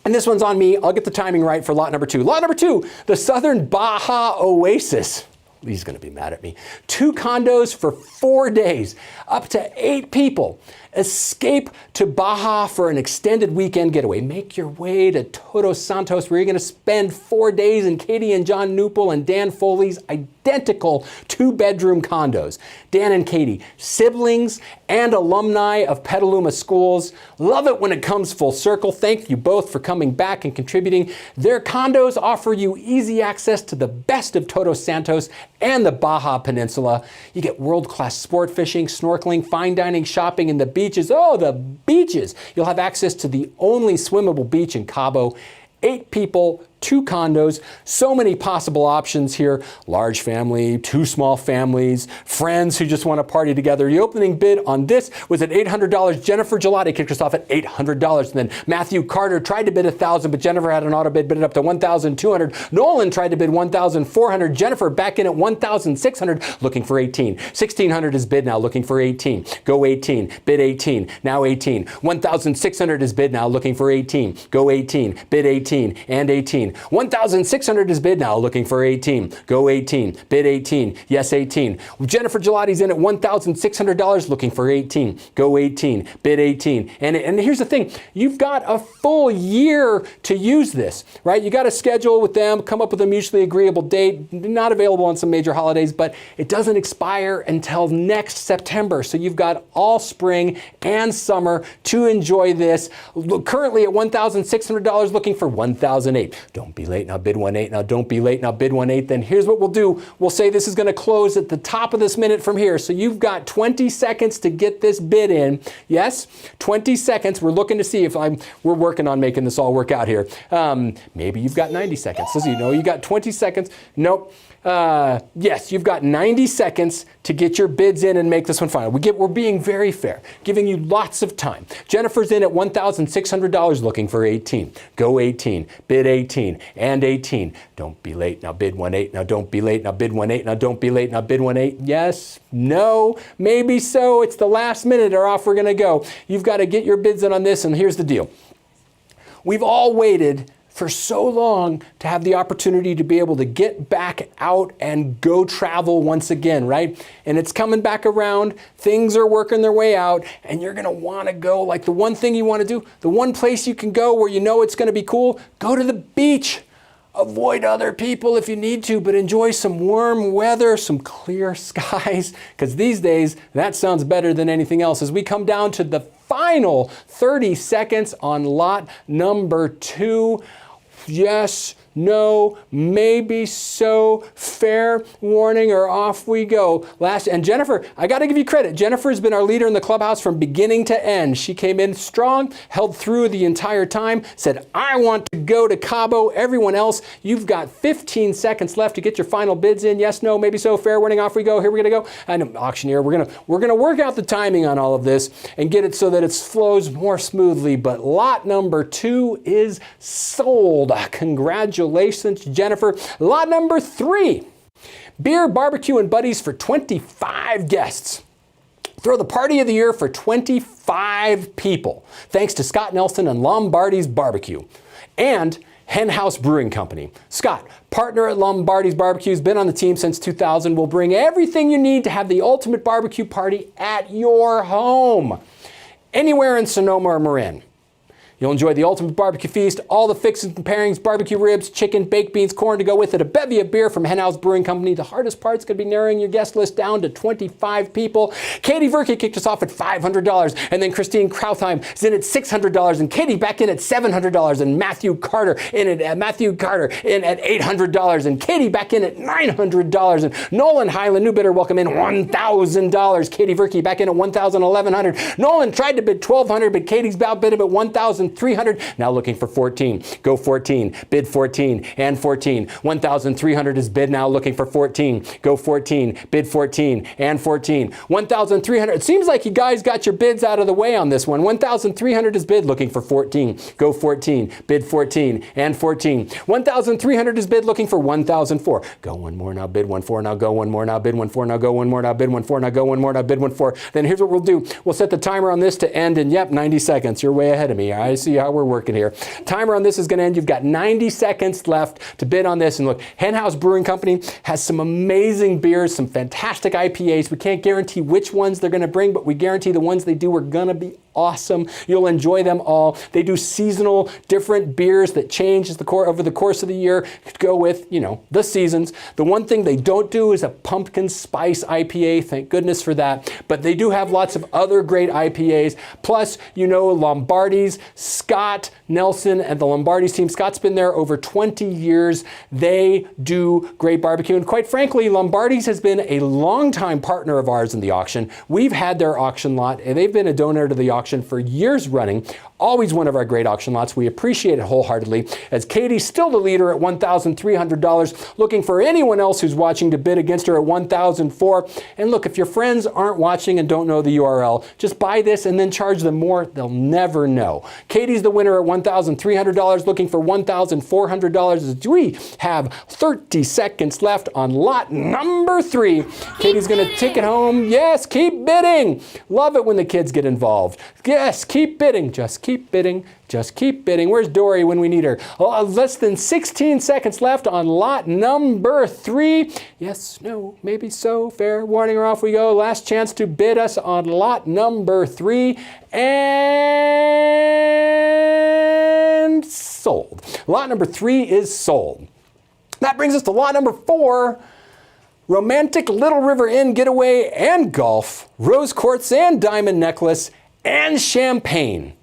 And this one's on me. I'll get the timing right for lot number 2. Lot number 2, the Southern Baja Oasis. Lee's going to be mad at me. 2 condos for 4 days, up to 8 people. Escape to Baja for an extended weekend getaway. Make your way to Todos Santos, where you're going to spend 4 days in Katie and John Newpel and Dan Foley's identical 2-bedroom condos. Dan and Katie, siblings and alumni of Petaluma schools. Love it when it comes full circle. Thank you both for coming back and contributing. Their condos offer you easy access to the best of Todos Santos and the Baja Peninsula. You get world-class sport fishing, snorkeling, fine dining, shopping, and the beaches. Oh, the beaches. You'll have access to the only swimmable beach in Cabo. 8 people, 2 condos, so many possible options here. Large family, 2 small families, friends who just want to party together. The opening bid on this was at $800. Jennifer Gelati kicked us off at $800. And then Matthew Carter tried to bid $1,000, but Jennifer had an auto bid it up to $1,200. Nolan tried to bid $1,400. Jennifer back in at $1,600, looking for $18. $1,600 is bid now, looking for $18. Go $18, bid $18, now $18. $1,600 is bid now, looking for $18. Go $18, bid $18, and $18. $1,600 is bid now, looking for $18. Go $18, bid $18, yes $18. Jennifer Gelati's in at $1,600, looking for $18. Go $18, bid $18. And here's the thing, you've got a full year to use this, right? You got to schedule with them, come up with a mutually agreeable date. Not available on some major holidays, but it doesn't expire until next September. So you've got all spring and summer to enjoy this. Currently at $1,600, looking for 1008. Don't be late now, bid 18. Now don't be late now, bid 18. Then here's what we'll do. We'll say this is going to close at the top of this minute from here. So you've got 20 seconds to get this bid in. Yes, 20 seconds. We're looking to see if we're working on making this all work out here. Maybe you've got 90 seconds. So you know you got 20 seconds. Nope. Yes, you've got 90 seconds to get your bids in and make this one final. We're being very fair, giving you lots of time. Jennifer's in at $1,600 looking for 18. Go 18, bid 18, and 18. Don't be late now, bid 18. Now don't be late now, bid 18. Now don't be late now, bid 18. Yes, no, maybe so. It's the last minute or off we're going to go. You've got to get your bids in on this, and here's the deal. We've all waited for so long to have the opportunity to be able to get back out and go travel once again, right? And it's coming back around, things are working their way out, and you're gonna wanna go, like the one thing you wanna do, the one place you can go where you know it's gonna be cool, go to the beach. Avoid other people if you need to, but enjoy some warm weather, some clear skies, because these days, that sounds better than anything else. As we come down to the final 30 seconds on lot number 2, yes, no, maybe so, fair warning, or off we go. And Jennifer, I got to give you credit. Jennifer has been our leader in the clubhouse from beginning to end. She came in strong, held through the entire time, said, I want to go to Cabo. Everyone else, you've got 15 seconds left to get your final bids in. Yes, no, maybe so, fair warning, off we go. Here we're going to go. And auctioneer, we're going to work out the timing on all of this and get it so that it flows more smoothly. But lot number 2 is sold. Congratulations, Jennifer. Lot number 3, beer, barbecue, and buddies for 25 guests. Throw the party of the year for 25 people, thanks to Scott Nelson and Lombardi's Barbecue. And Hen House Brewing Company. Scott, partner at Lombardi's Barbecue, has been on the team since 2000, will bring everything you need to have the ultimate barbecue party at your home, anywhere in Sonoma or Marin. You'll enjoy the ultimate barbecue feast, all the fixings and pairings, barbecue ribs, chicken, baked beans, corn to go with it, a bevy of beer from Hen House Brewing Company. The hardest part's going to be narrowing your guest list down to 25 people. Katie Verke kicked us off at $500, and then Christine Krautheim is in at $600, and Katie back in at $700, and Matthew Carter in at $800, and Katie back in at $900, and Nolan Highland, new bidder, welcome in $1,000. Katie Verke back in at $1,100. Nolan tried to bid $1,200, but Katie's about bid him at $1,300. Now looking for 14. Go 14. Bid 14 and 14. 1,300 is bid now looking for 14. Go 14. Bid 14 and 14. 1,300. It seems like you guys got your bids out of the way on this one. 1,300 is bid looking for 14. Go 14. Bid 14 and 14. 1,300 is bid looking for 1,004. Go one more now. Bid 1,4. Now go one more now. Bid 1,4. Now go one more now. Bid 1,4. Now go one more now. Bid 1,4. Then here's what we'll do. We'll set the timer on this to end in 90 seconds. You're way ahead of me. I see how we're working here. Timer on this is going to end. You've got 90 seconds left to bid on this. And look, Hen House Brewing Company has some amazing beers, some fantastic IPAs. We can't guarantee which ones they're going to bring, but we guarantee the ones they do are going to be awesome. You'll enjoy them all. They do seasonal, different beers that change over the course of the year to go with, the seasons. The one thing they don't do is a pumpkin spice IPA. Thank goodness for that. But they do have lots of other great IPAs. Plus, Lombardi's, Scott Nelson and the Lombardi's team. Scott's been there over 20 years. They do great barbecue. And quite frankly, Lombardi's has been a longtime partner of ours in the auction. We've had their auction lot, and they've been a donor to the auction for years running. Always one of our great auction lots. We appreciate it wholeheartedly. As Katie's still the leader at $1,300, looking for anyone else who's watching to bid against her at $1,004. And look, if your friends aren't watching and don't know the URL, just buy this and then charge them more. They'll never know. Katie's the winner at $1,300, looking for $1,400 as we have 30 seconds left on lot number 3. Katie's going to take it home. Yes, keep bidding. Love it when the kids get involved. Yes, keep bidding. Just keep bidding. Just keep bidding. Where's Dory when we need her? Less than 16 seconds left on lot number 3. Yes, no, maybe so. Fair warning or off we go. Last chance to bid us on lot number 3. And sold. Lot number 3 is sold. That brings us to lot number 4. Romantic Little River Inn getaway and golf, rose quartz and diamond necklace, and champagne.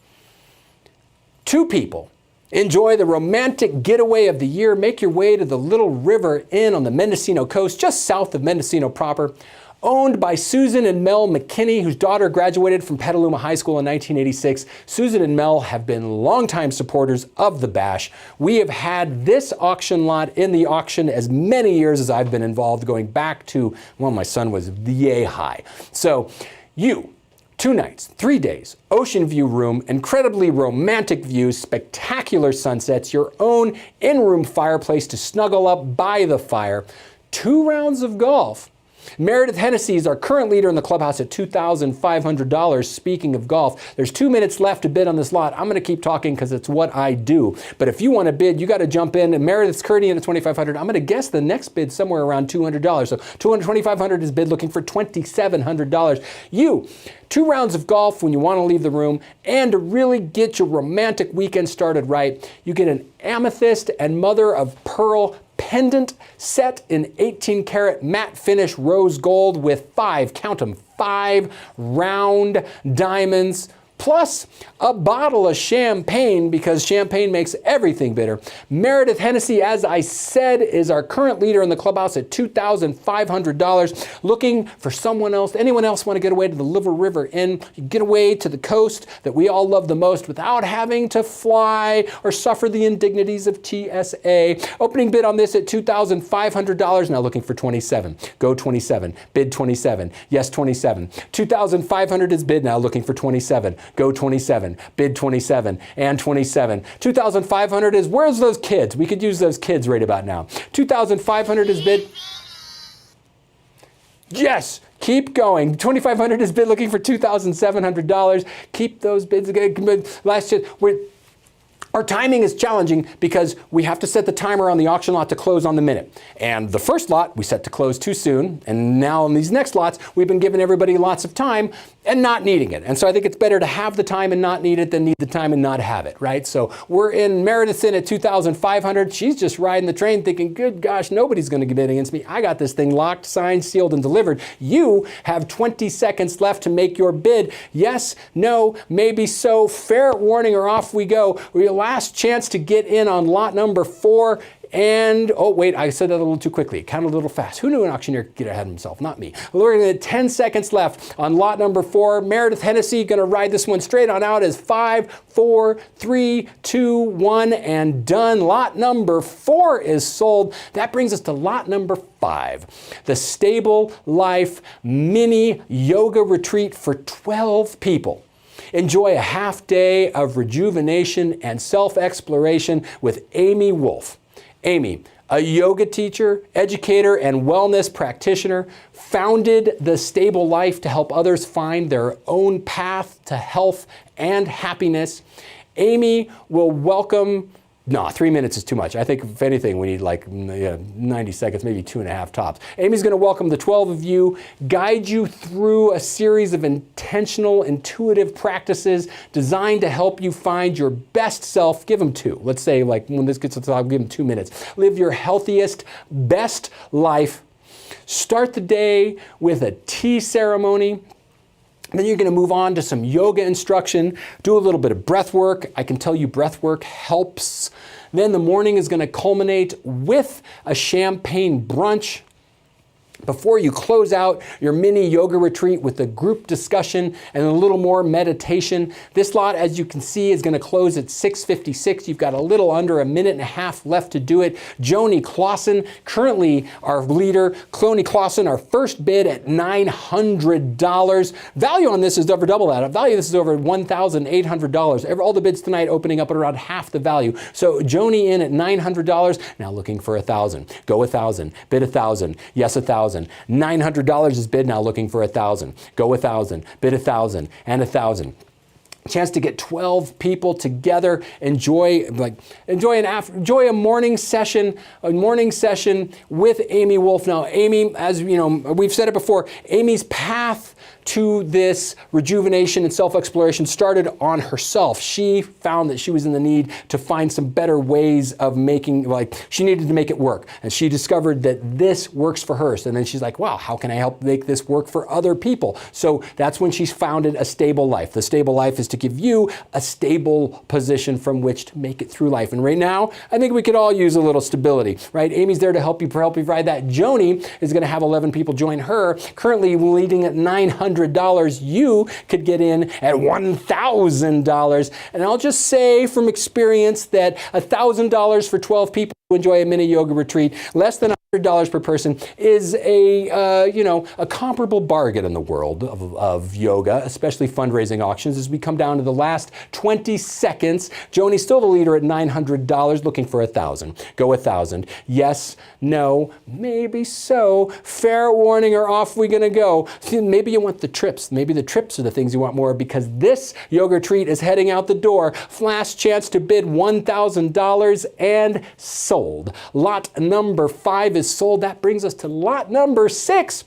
2 people, Enjoy the romantic getaway of the year. Make your way to the Little River Inn on the Mendocino coast, just south of Mendocino proper. Owned by Susan and Mel McKinney, whose daughter graduated from Petaluma High School in 1986. Susan and Mel have been longtime supporters of the Bash. We have had this auction lot in the auction as many years as I've been involved, going back to, well, my son was yay high. So you, 2 nights, 3 days, ocean view room, incredibly romantic views, spectacular sunsets, your own in-room fireplace to snuggle up by the fire, 2 rounds of golf. Meredith Hennessy is our current leader in the clubhouse at $2,500. Speaking of golf, there's 2 minutes left to bid on this lot. I'm going to keep talking because it's what I do. But if you want to bid, you got to jump in. And Meredith's currently in at $2,500. I'm going to guess the next bid somewhere around $200. So $2,500 is bid, looking for $2,700. You, 2 rounds of golf when you want to leave the room, and to really get your romantic weekend started right, you get an amethyst and mother of pearl pendant set in 18 karat matte finish rose gold with 5, count them, 5 round diamonds, plus a bottle of champagne, because champagne makes everything bitter. Meredith Hennessy, as I said, is our current leader in the clubhouse at $2,500. Looking for someone else, anyone else want to get away to the Little River Inn, get away to the coast that we all love the most without having to fly or suffer the indignities of TSA. Opening bid on this at $2,500. Now looking for 27. Go 27. Bid 27. Yes, 27. 2,500 is bid, now looking for 27. Go 27, bid 27, and 27. 2,500 is, where's those kids? We could use those kids right about now. 2,500 is bid. Yes, keep going. 2,500 is bid, looking for $2,700. Keep those bids. Last year, our timing is challenging because we have to set the timer on the auction lot to close on the minute. And the first lot we set to close too soon. And now in these next lots, we've been giving everybody lots of time and not needing it. And so I think it's better to have the time and not need it than need the time and not have it, right? So we're in Meredith's in at 2,500. She's just riding the train thinking, good gosh, nobody's going to bid against me. I got this thing locked, signed, sealed, and delivered. You have 20 seconds left to make your bid. Yes, no, maybe so. Fair warning or off we go. Your last chance to get in on lot number 4. And, oh wait, I said that a little too quickly. Counted a little fast. Who knew an auctioneer could get ahead of himself? Not me. We're going to 10 seconds left on lot number 4. Meredith Hennessy going to ride this one straight on out as 5, 4, 3, 2, 1, and done. Lot number 4 is sold. That brings us to lot number 5. The Stable Life Mini Yoga Retreat for 12 people. Enjoy a half day of rejuvenation and self-exploration with Amy Wolf. Amy, a yoga teacher, educator, and wellness practitioner, founded The Stable Life to help others find their own path to health and happiness. Amy will welcome, 3 minutes is too much. I think if anything, we need like 90 seconds, maybe 2.5 tops. Amy's going to welcome the 12 of you, guide you through a series of intentional, intuitive practices designed to help you find your best self. Give them 2. Let's say, like, when this gets to the top, give them 2 minutes. Live your healthiest, best life. Start the day with a tea ceremony. Then you're going to move on to some yoga instruction, do a little bit of breath work. I can tell you breath work helps. Then the morning is going to culminate with a champagne brunch before you close out your mini yoga retreat with a group discussion and a little more meditation. This lot, as you can see, is going to close at 6:56. You've got a little under 1.5 minutes left to do it. Joni Clausen, currently our leader. Joni Clausen, our first bid at $900. Value on this is over double that. Value this is over $1,800. All the bids tonight opening up at around half the value. So Joni in at $900. Now looking for $1,000. Go $1,000. Bid $1,000. Yes, $1,000. $900 is bid, now looking for $1,000. Go $1,000. Bid $1,000 and $1,000. Chance to get 12 people together, enjoy a morning session with Amy Wolf. Now, Amy, as you know, we've said it before, Amy's path to this rejuvenation and self-exploration started on herself. She found that she was in the need to find some better ways of making, she needed to make it work. And she discovered that this works for her. So then she's like, wow, how can I help make this work for other people? So that's when she's founded A Stable Life. The Stable Life is to give you a stable position from which to make it through life. And right now, I think we could all use a little stability, right? Amy's there to help you provide that. Joni is going to have 11 people join her, currently leading at $900. You could get in at $1,000. And I'll just say from experience that $1,000 for 12 people to enjoy a mini yoga retreat, less than $100 per person, is a comparable bargain in the world of yoga, especially fundraising auctions. As we come down to the last 20 seconds, Joni's still the leader at $900, looking for $1,000. Go $1,000. Yes, no, maybe so. Fair warning, or off we gonna go. Maybe you want the trips. Maybe the trips are the things you want more, because this yoga retreat is heading out the door. Last chance to bid $1,000 and sold. Lot number 5 is sold. That brings us to lot number 6.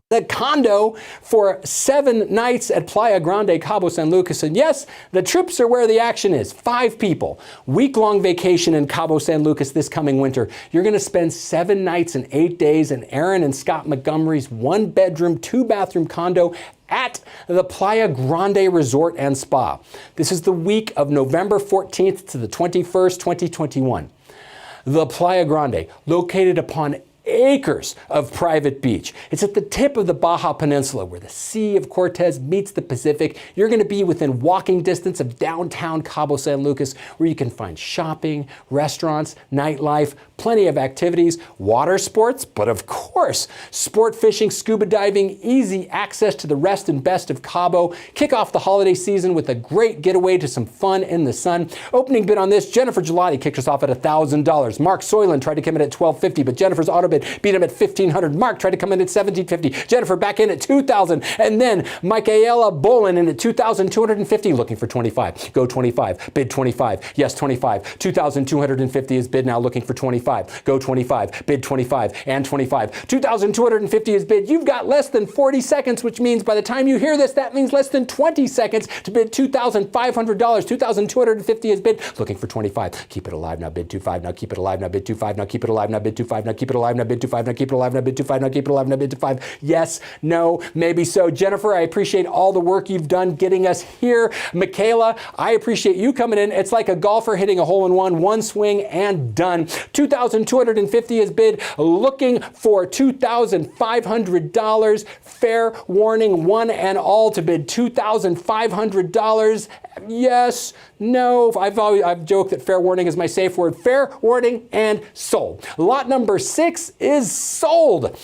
The condo for 7 nights at Playa Grande, Cabo San Lucas. And yes, the trips are where the action is. 5 people. Week-long vacation in Cabo San Lucas this coming winter. You're going to spend 7 nights and 8 days in Aaron and Scott Montgomery's 1-bedroom, 2-bathroom condo at the Playa Grande Resort and Spa. This is the week of November 14th to the 21st, 2021. The Playa Grande, located upon acres of private beach. It's at the tip of the Baja Peninsula where the Sea of Cortez meets the Pacific. You're going to be within walking distance of downtown Cabo San Lucas, where you can find shopping, restaurants, nightlife, plenty of activities, water sports, but of course, sport fishing, scuba diving, easy access to the rest and best of Cabo. Kick off the holiday season with a great getaway to some fun in the sun. Opening bid on this, Jennifer Gelati kicked us off at $1,000. Mark Soylan tried to come in at $1,250, but Jennifer's auto bid beat him at $1,500. Mark tried to come in at $1,750. Jennifer back in at $2,000. And then Michaela Bolin in at $2,250, looking for $25. Go $25. Bid $25. Yes, $25. $2,250 is bid now, looking for $25. Go $25. Bid $25 and $25. $2,250 is bid. You've got less than 40 seconds, which means by the time you hear this, that means less than 20 seconds to bid $2,500. $2,250 is bid, looking for $25. Keep it alive now, bid $25. Now keep it alive now, bid $25. Now keep it alive now, bid $25. Now keep it alive now, bid $25. Now keep it alive now, bid $25. Now keep it alive now, bid $25. Yes, no, maybe so. Jennifer, I appreciate all the work you've done getting us here. Michaela, I appreciate you coming in. It's like a golfer hitting a hole-in-one, one swing and done. $2,250 is bid, looking for $2,500. Fair warning, one and all to bid $2,500. Yes, no. I've joked that fair warning is my safe word. Fair warning and sold. Lot number 6 is sold.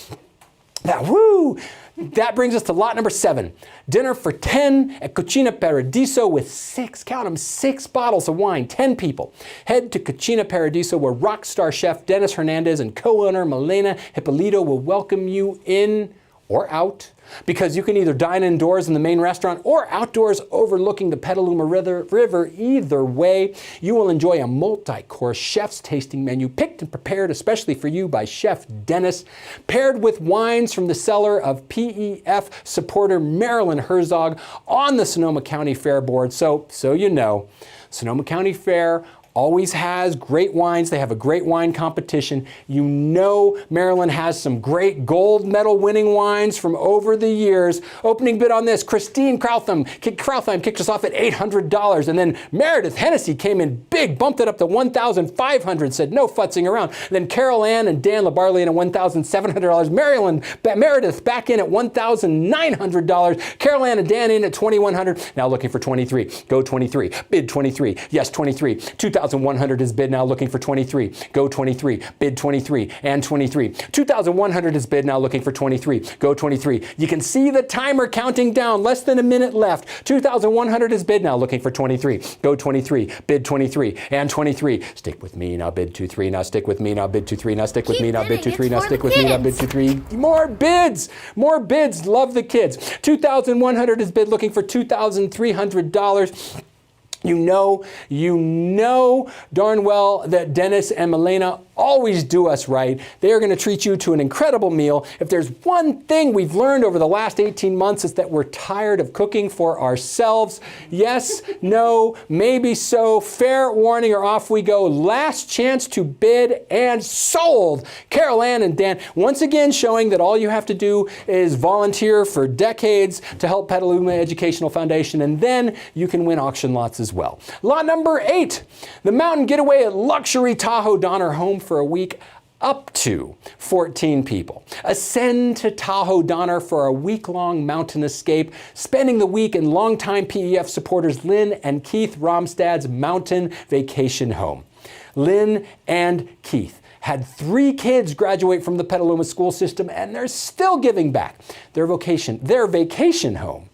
Now, woo! That brings us to lot number 7. Dinner for 10 at Cucina Paradiso with 6, count them, 6 bottles of wine, 10 people. Head to Cucina Paradiso where rock star chef Dennis Hernandez and co-owner Milena Hippolito will welcome you in or out, because you can either dine indoors in the main restaurant or outdoors overlooking the Petaluma River. Either way, you will enjoy a multi-course chef's tasting menu picked and prepared especially for you by Chef Dennis, paired with wines from the cellar of PEF supporter Marilyn Herzog on the Sonoma County Fair Board. So you know, Sonoma County Fair always has great wines. They have a great wine competition. You know Maryland has some great gold medal winning wines from over the years. Opening bid on this, Christine Krautheim kicked us off at $800. And then Meredith Hennessy came in big, bumped it up to $1,500, said no futzing around. And then Carol Ann and Dan LaBarley in at $1,700. Meredith back in at $1,900. Carol Ann and Dan in at $2,100. Now looking for 23. Go 23. Bid 23. Yes, 23. 2,100 is bid now, looking for 23. Go 23. Bid 23 and 23. 2,100 is bid now, looking for 23. Go 23. You can see the timer counting down. Less than a minute left. 2,100 is bid now, looking for 23. Go 23. Bid 23 and 23. Stick with me now, bid 23. Now stick with me now, bid 23. Now stick with me now, bid 23. Now stick with me now, bid 23. More bids. More bids. Love the kids. 2,100 is bid, looking for $2,300. You know darn well that Dennis and Milena always do us right. They are going to treat you to an incredible meal. If there's one thing we've learned over the last 18 months, it's that we're tired of cooking for ourselves. Yes, no, maybe so. Fair warning or off we go. Last chance to bid and sold. Carol Ann and Dan once again showing that all you have to do is volunteer for decades to help Petaluma Educational Foundation, and then you can win auction lots as well. Lot number 8, the mountain getaway at luxury Tahoe Donner Home for a week, up to 14 people. Ascend to Tahoe Donner for a week-long mountain escape, spending the week in longtime PEF supporters Lynn and Keith Romstad's mountain vacation home. Lynn and Keith had 3 kids graduate from the Petaluma school system, and they're still giving back. Their vacation home,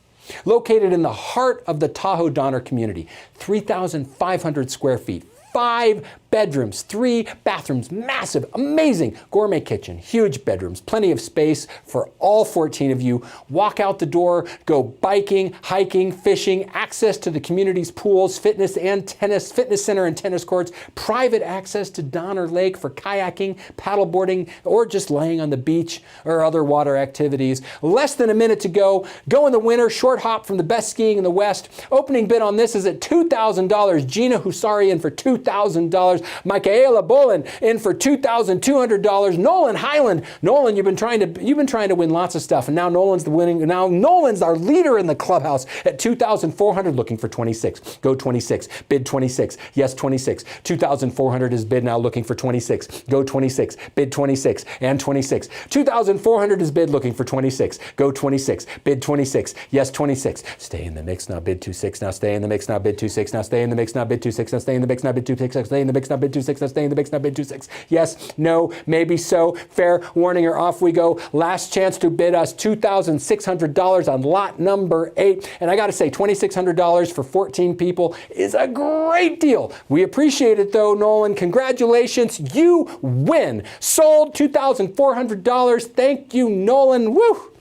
located in the heart of the Tahoe Donner community, 3,500 square feet, 5 bedrooms, 3 bathrooms, massive, amazing gourmet kitchen, huge bedrooms, plenty of space for all 14 of you. Walk out the door, go biking, hiking, fishing, access to the community's pools, fitness center and tennis courts, private access to Donner Lake for kayaking, paddleboarding, or just laying on the beach or other water activities. Less than a minute to go. Go in the winter, short hop from the best skiing in the West. Opening bid on this is at $2,000. Gina Husari in for $2,000. Michaela Bolin in for $2,200. Nolan Highland. Nolan, you've been trying to win lots of stuff, and now Nolan's our leader in the clubhouse at $2,400, looking for 26. Go 26. Bid 26. Yes, 26. 2,400 is bid now, looking for 26. Go 26. Bid 26 and 26. 2,400 is bid, looking for 26. Go 26. Bid 26. Yes, 26. Stay in the mix now. Bid 26. Now stay in the mix now. Bid 26. Now stay in the mix now. Bid 26. Now stay in the mix now. Bid 26. Now stay in the mix now. Bid 26. Now stay in the mix now. Bid 26. Yes, no, maybe so. Fair warning or off we go. Last chance to bid us $2,600 on lot number 8. And I got to say, $2,600 for 14 people is a great deal. We appreciate it though, Nolan. Congratulations. You win. Sold $2,400. Thank you, Nolan. Woo.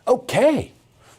Okay.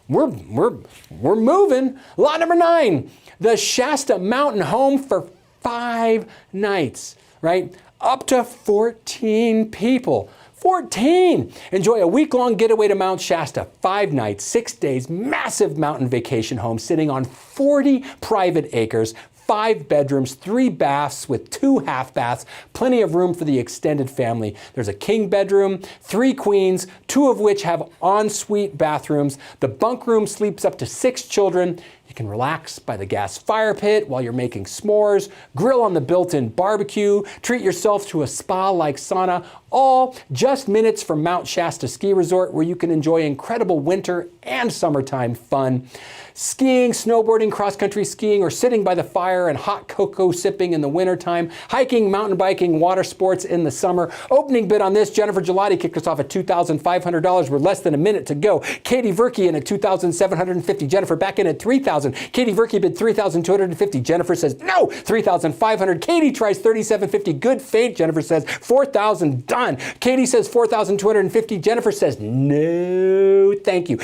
We're moving. Lot number 9. The Shasta Mountain Home for 5 nights, right? Up to 14 people. 14! Enjoy a week-long getaway to Mount Shasta. 5 nights, 6 days, massive mountain vacation home sitting on 40 private acres, 5 bedrooms, 3 baths with 2 half baths, plenty of room for the extended family. There's a king bedroom, 3 queens, 2 of which have ensuite bathrooms. The bunk room sleeps up to 6 children. You can relax by the gas fire pit while you're making s'mores, grill on the built-in barbecue, treat yourself to a spa-like sauna, all just minutes from Mount Shasta Ski Resort, where you can enjoy incredible winter and summertime fun. Skiing, snowboarding, cross-country skiing, or sitting by the fire and hot cocoa sipping in the wintertime, hiking, mountain biking, water sports in the summer. Opening bid on this, Jennifer Gelati kicked us off at $2,500. We're less than a minute to go. Katie Verke in at $2,750. Jennifer back in at $3,000. Katie Verke bid $3,250. Jennifer says no, $3,500. Katie tries $3,750. Good fate. Jennifer says $4,000. Done. Katie says $4,250. Jennifer says no, thank you.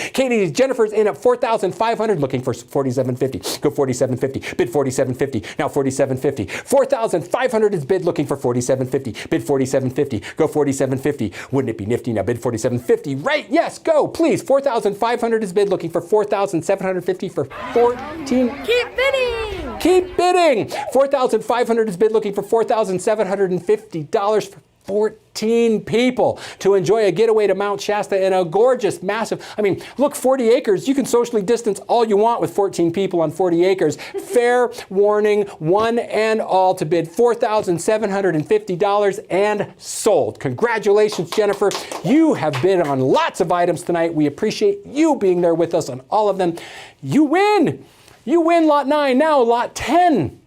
Jennifer's in at $4,500. Looking for $4,750. Go $4,750. Bid $4,750. Now $4,750. $4,500 is bid, looking for $4,750. Bid $4,750. Go $4,750. Wouldn't it be nifty? Now bid $4,750. Right? Yes, go, please. $4,500 is bid, looking for $4,750 for 14. Keep bidding! Keep bidding! $4,500 is bid, looking for $4,750 for 14 people to enjoy a getaway to Mount Shasta in a gorgeous, massive, 40 acres. You can socially distance all you want with 14 people on 40 acres. Fair warning, one and all to bid $4,750 and sold. Congratulations, Jennifer. You have bid on lots of items tonight. We appreciate you being there with us on all of them. You win. You win lot 9. Now lot 10.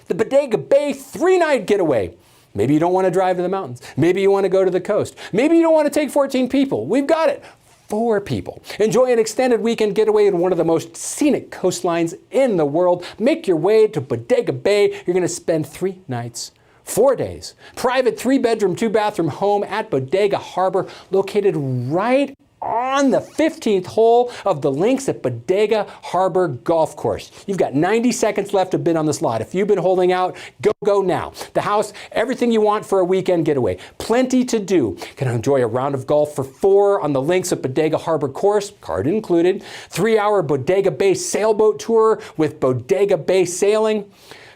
The Bodega Bay 3-night getaway. Maybe you don't want to drive to the mountains. Maybe you want to go to the coast. Maybe you don't want to take 14 people. We've got it. 4 people. Enjoy an extended weekend getaway in one of the most scenic coastlines in the world. Make your way to Bodega Bay. You're going to spend 3 nights, 4 days. Private 3-bedroom, 2-bathroom home at Bodega Harbor, located right on the 15th hole of the links at Bodega Harbor Golf Course. You've got 90 seconds left to bid on this lot. If you've been holding out, go now. The house, everything you want for a weekend getaway. Plenty to do. You can enjoy a round of golf for 4 on the links at Bodega Harbor Course, card included. 3-hour Bodega Bay sailboat tour with Bodega Bay sailing.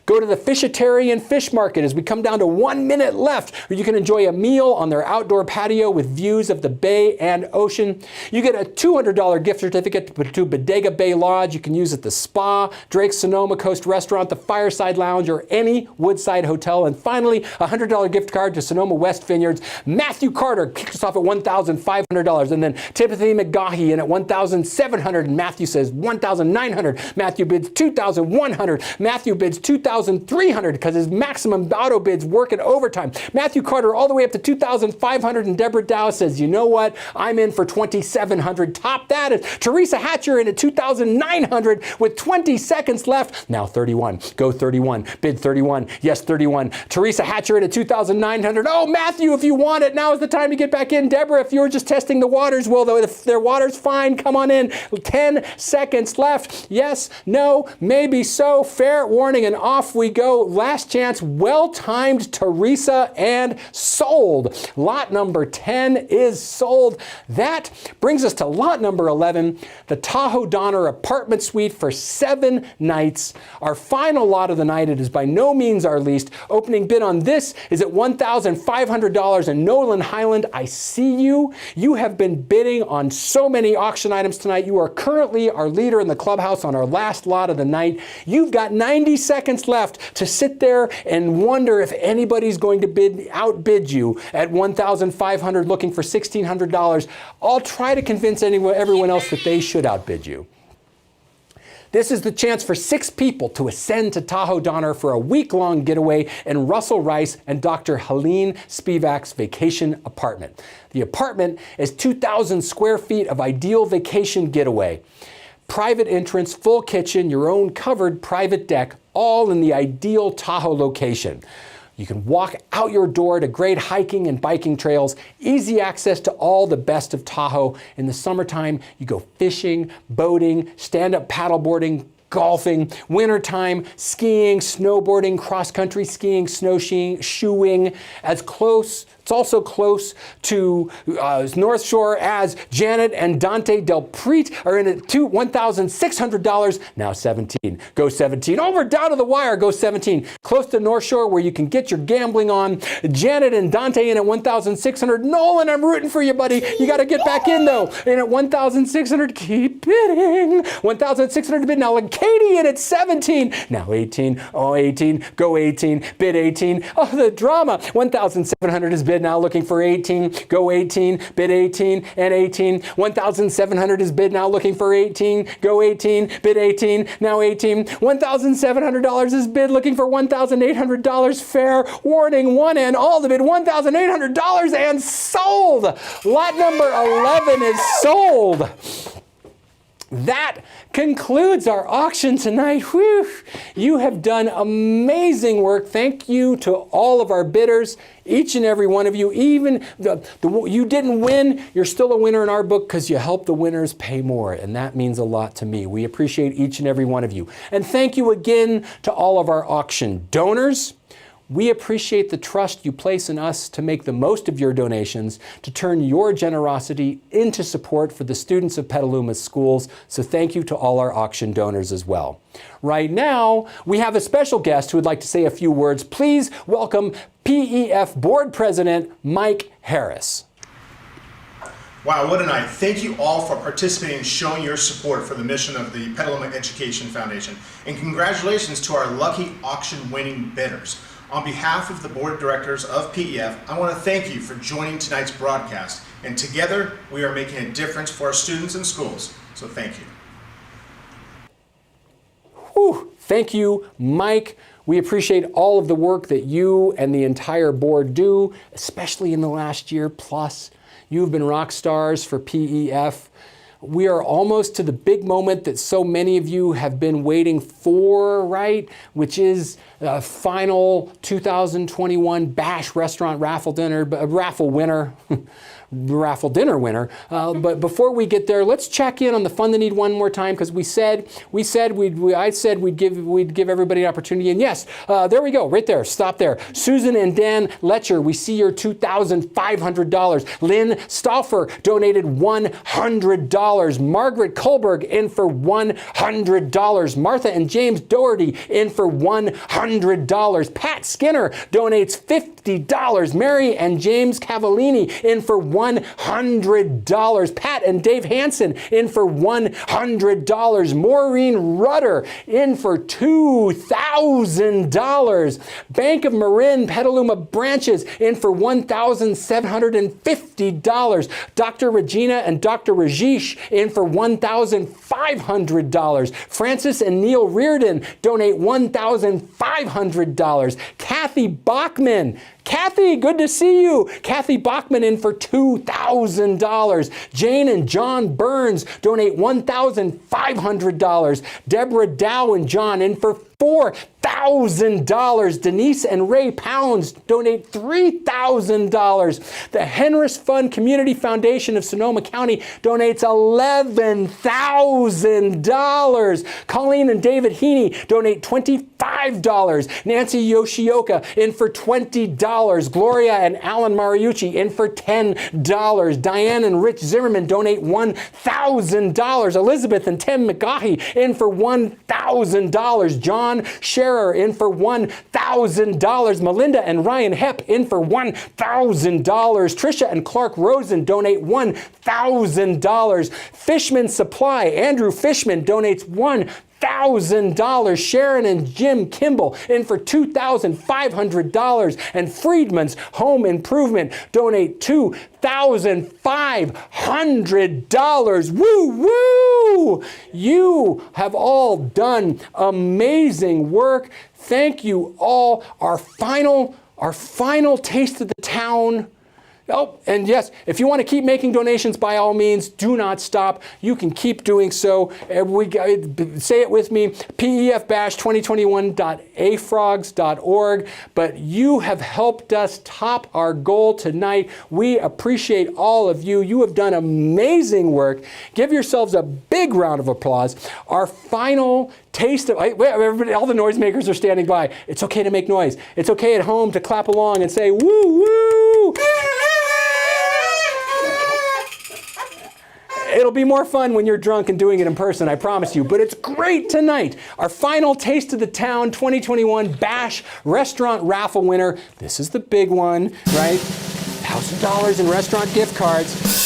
Go to the Fishatarian Fish Market as we come down to 1 minute left, where you can enjoy a meal on their outdoor patio with views of the bay and ocean. You get a $200 gift certificate to Bodega Bay Lodge. You can use at the Spa, Drake's Sonoma Coast Restaurant, the Fireside Lounge, or any Woodside Hotel. And finally, a $100 gift card to Sonoma West Vineyards. Matthew Carter kicks us off at $1,500, and then Timothy McGahee in at $1,700. And Matthew says $1,900. Matthew bids $2,100. Matthew bids $2,300 because his maximum auto bids work at overtime. Matthew Carter all the way up to $2,500, and Deborah Dow says, you know what? I'm in for $2,700. Top that is Teresa Hatcher in at $2,900 with 20 seconds left. Now 31. Go 31. Bid 31. Yes, 31. Teresa Hatcher in at $2,900. Oh, Matthew, if you want it, now is the time to get back in. Deborah, if you're just testing the waters, well, though, if their water's fine, come on in. 10 seconds left. Yes, no, maybe so. Fair warning, and off we go. Last chance, well-timed Teresa, and sold. Lot number 10 is sold. That brings us to lot number 11, the Tahoe Donner apartment suite for 7 nights. Our final lot of the night. It is by no means our least. Opening bid on this is at $1,500. And Nolan Highland, I see you. You have been bidding on so many auction items tonight. You are currently our leader in the clubhouse on our last lot of the night. You've got 90 seconds left to sit there and wonder if anybody's going to outbid you at $1,500, looking for $1,600. I'll try to convince everyone else that they should outbid you. This is the chance for 6 people to ascend to Tahoe Donner for a week-long getaway in Russell Rice and Dr. Helene Spivak's vacation apartment. The apartment is 2,000 square feet of ideal vacation getaway. Private entrance, full kitchen, your own covered private deck, all in the ideal Tahoe location. You can walk out your door to great hiking and biking trails, easy access to all the best of Tahoe. In the summertime, you go fishing, boating, stand-up paddleboarding, golfing, wintertime, skiing, snowboarding, cross-country skiing, snowshoeing. It's also close to North Shore, as Janet and Dante Del Prete are in at $1,600. Now 17. Go 17. Over down to the wire. Go 17. Close to North Shore, where you can get your gambling on. Janet and Dante in at $1,600. Nolan, I'm rooting for you, buddy. You got to get back in, though. In at $1,600. Keep bidding. $1,600 to bid now. Like Katie in at 17. Now 18. Oh, 18. Go 18. Bid 18. Oh, the drama. $1,700 is bid now, looking for 18. Go 18. Bid 18 and 18. $1,700 is bid now, looking for 18. Go 18. Bid 18. Now 18. $1,700 is bid, looking for $1,800. Fair warning, one and all the bid. $1,800 and sold. Lot number 11 is sold. That concludes our auction tonight. Whew. You have done amazing work. Thank you to all of our bidders, each and every one of you. Even you didn't win, you're still a winner in our book because you helped the winners pay more, and that means a lot to me. We appreciate each and every one of you. And thank you again to all of our auction donors. We appreciate the trust you place in us to make the most of your donations, to turn your generosity into support for the students of Petaluma's schools. So thank you to all our auction donors as well. Right now, we have a special guest who would like to say a few words. Please welcome PEF Board President Mike Harris. Wow, what a night. Thank you all for participating and showing your support for the mission of the Petaluma Education Foundation. And congratulations to our lucky auction winning bidders. On behalf of the Board of Directors of PEF, I want to thank you for joining tonight's broadcast. And together, we are making a difference for our students and schools. So thank you. Whew. Thank you, Mike. We appreciate all of the work that you and the entire board do, especially in the last year plus. You've been rock stars for PEF. We are almost to the big moment that so many of you have been waiting for, right? Which is a final 2021 Bash Restaurant raffle winner. Raffle dinner winner. But before we get there, let's check in on the Fund the Need one more time, because I said we'd give everybody an opportunity. And yes, there we go, right there. Stop there. Susan and Dan Letcher, we see your $2,500. Lynn Stauffer donated $100. Margaret Kohlberg in for $100. Martha and James Doherty in for $100. Pat Skinner donates $50. Mary and James Cavallini in for $100. Pat and Dave Hansen in for $100. Maureen Rudder in for $2,000. Bank of Marin Petaluma branches in for $1,750. Dr. Regina and Dr. Rajesh in for $1,500. Francis and Neil Reardon donate $1,500. Kathy Bachman. Kathy, good to see you. Kathy Bachman in for $2,000. Jane and John Burns donate $1,500. Deborah Dow and John in for $4,000. Denise and Ray Pounds donate $3,000. The Henris Fund Community Foundation of Sonoma County donates $11,000. Colleen and David Heaney donate $25. Nancy Yoshioka in for $20. Gloria and Alan Mariucci in for $10. Diane and Rich Zimmerman donate $1,000. Elizabeth and Tim McGaughy in for $1,000. John Scherer in for $1,000. Melinda and Ryan Hepp in for $1,000. Tricia and Clark Rosen donate $1,000. Fishman Supply, Andrew Fishman donates $1,000. Sharon and Jim Kimball in for $2,500. And Friedman's Home Improvement donate $2,500. Woo woo! You have all done amazing work. Thank you all. Our final taste of the town. Oh, and yes, if you want to keep making donations, by all means, do not stop. You can keep doing so. Say it with me, pefbash2021.afrogs.org. But you have helped us top our goal tonight. We appreciate all of you. You have done amazing work. Give yourselves a big round of applause. Our final taste of, everybody, all the noisemakers are standing by. It's okay to make noise. It's okay at home to clap along and say, woo, woo. It'll be more fun when you're drunk and doing it in person, I promise you. But it's great tonight. Our final Taste of the Town 2021 Bash Restaurant Raffle winner. This is the big one, right? $1,000 in restaurant gift cards.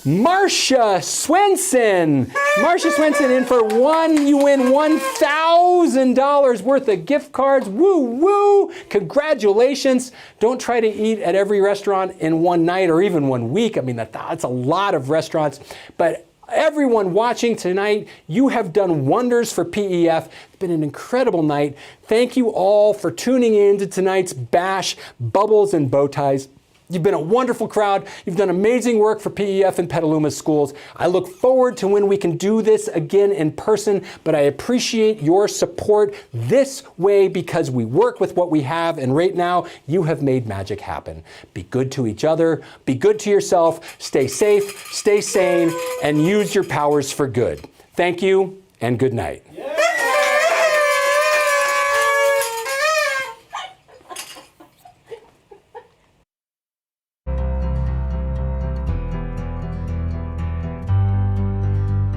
Marcia Swenson. Marcia Swenson in for you win $1,000 worth of gift cards. Woo, woo. Congratulations. Don't try to eat at every restaurant in one night or even 1 week. I mean, that's a lot of restaurants. But everyone watching tonight, you have done wonders for PEF. It's been an incredible night. Thank you all for tuning in to tonight's Bash, Bubbles, and Bowties. You've been a wonderful crowd. You've done amazing work for PEF and Petaluma schools. I look forward to when we can do this again in person, but I appreciate your support this way because we work with what we have, and right now, you have made magic happen. Be good to each other, be good to yourself, stay safe, stay sane, and use your powers for good. Thank you, and good night.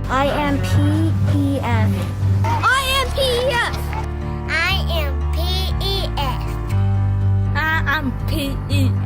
I am PEF. I am PEF. I am PEF. I am PEF.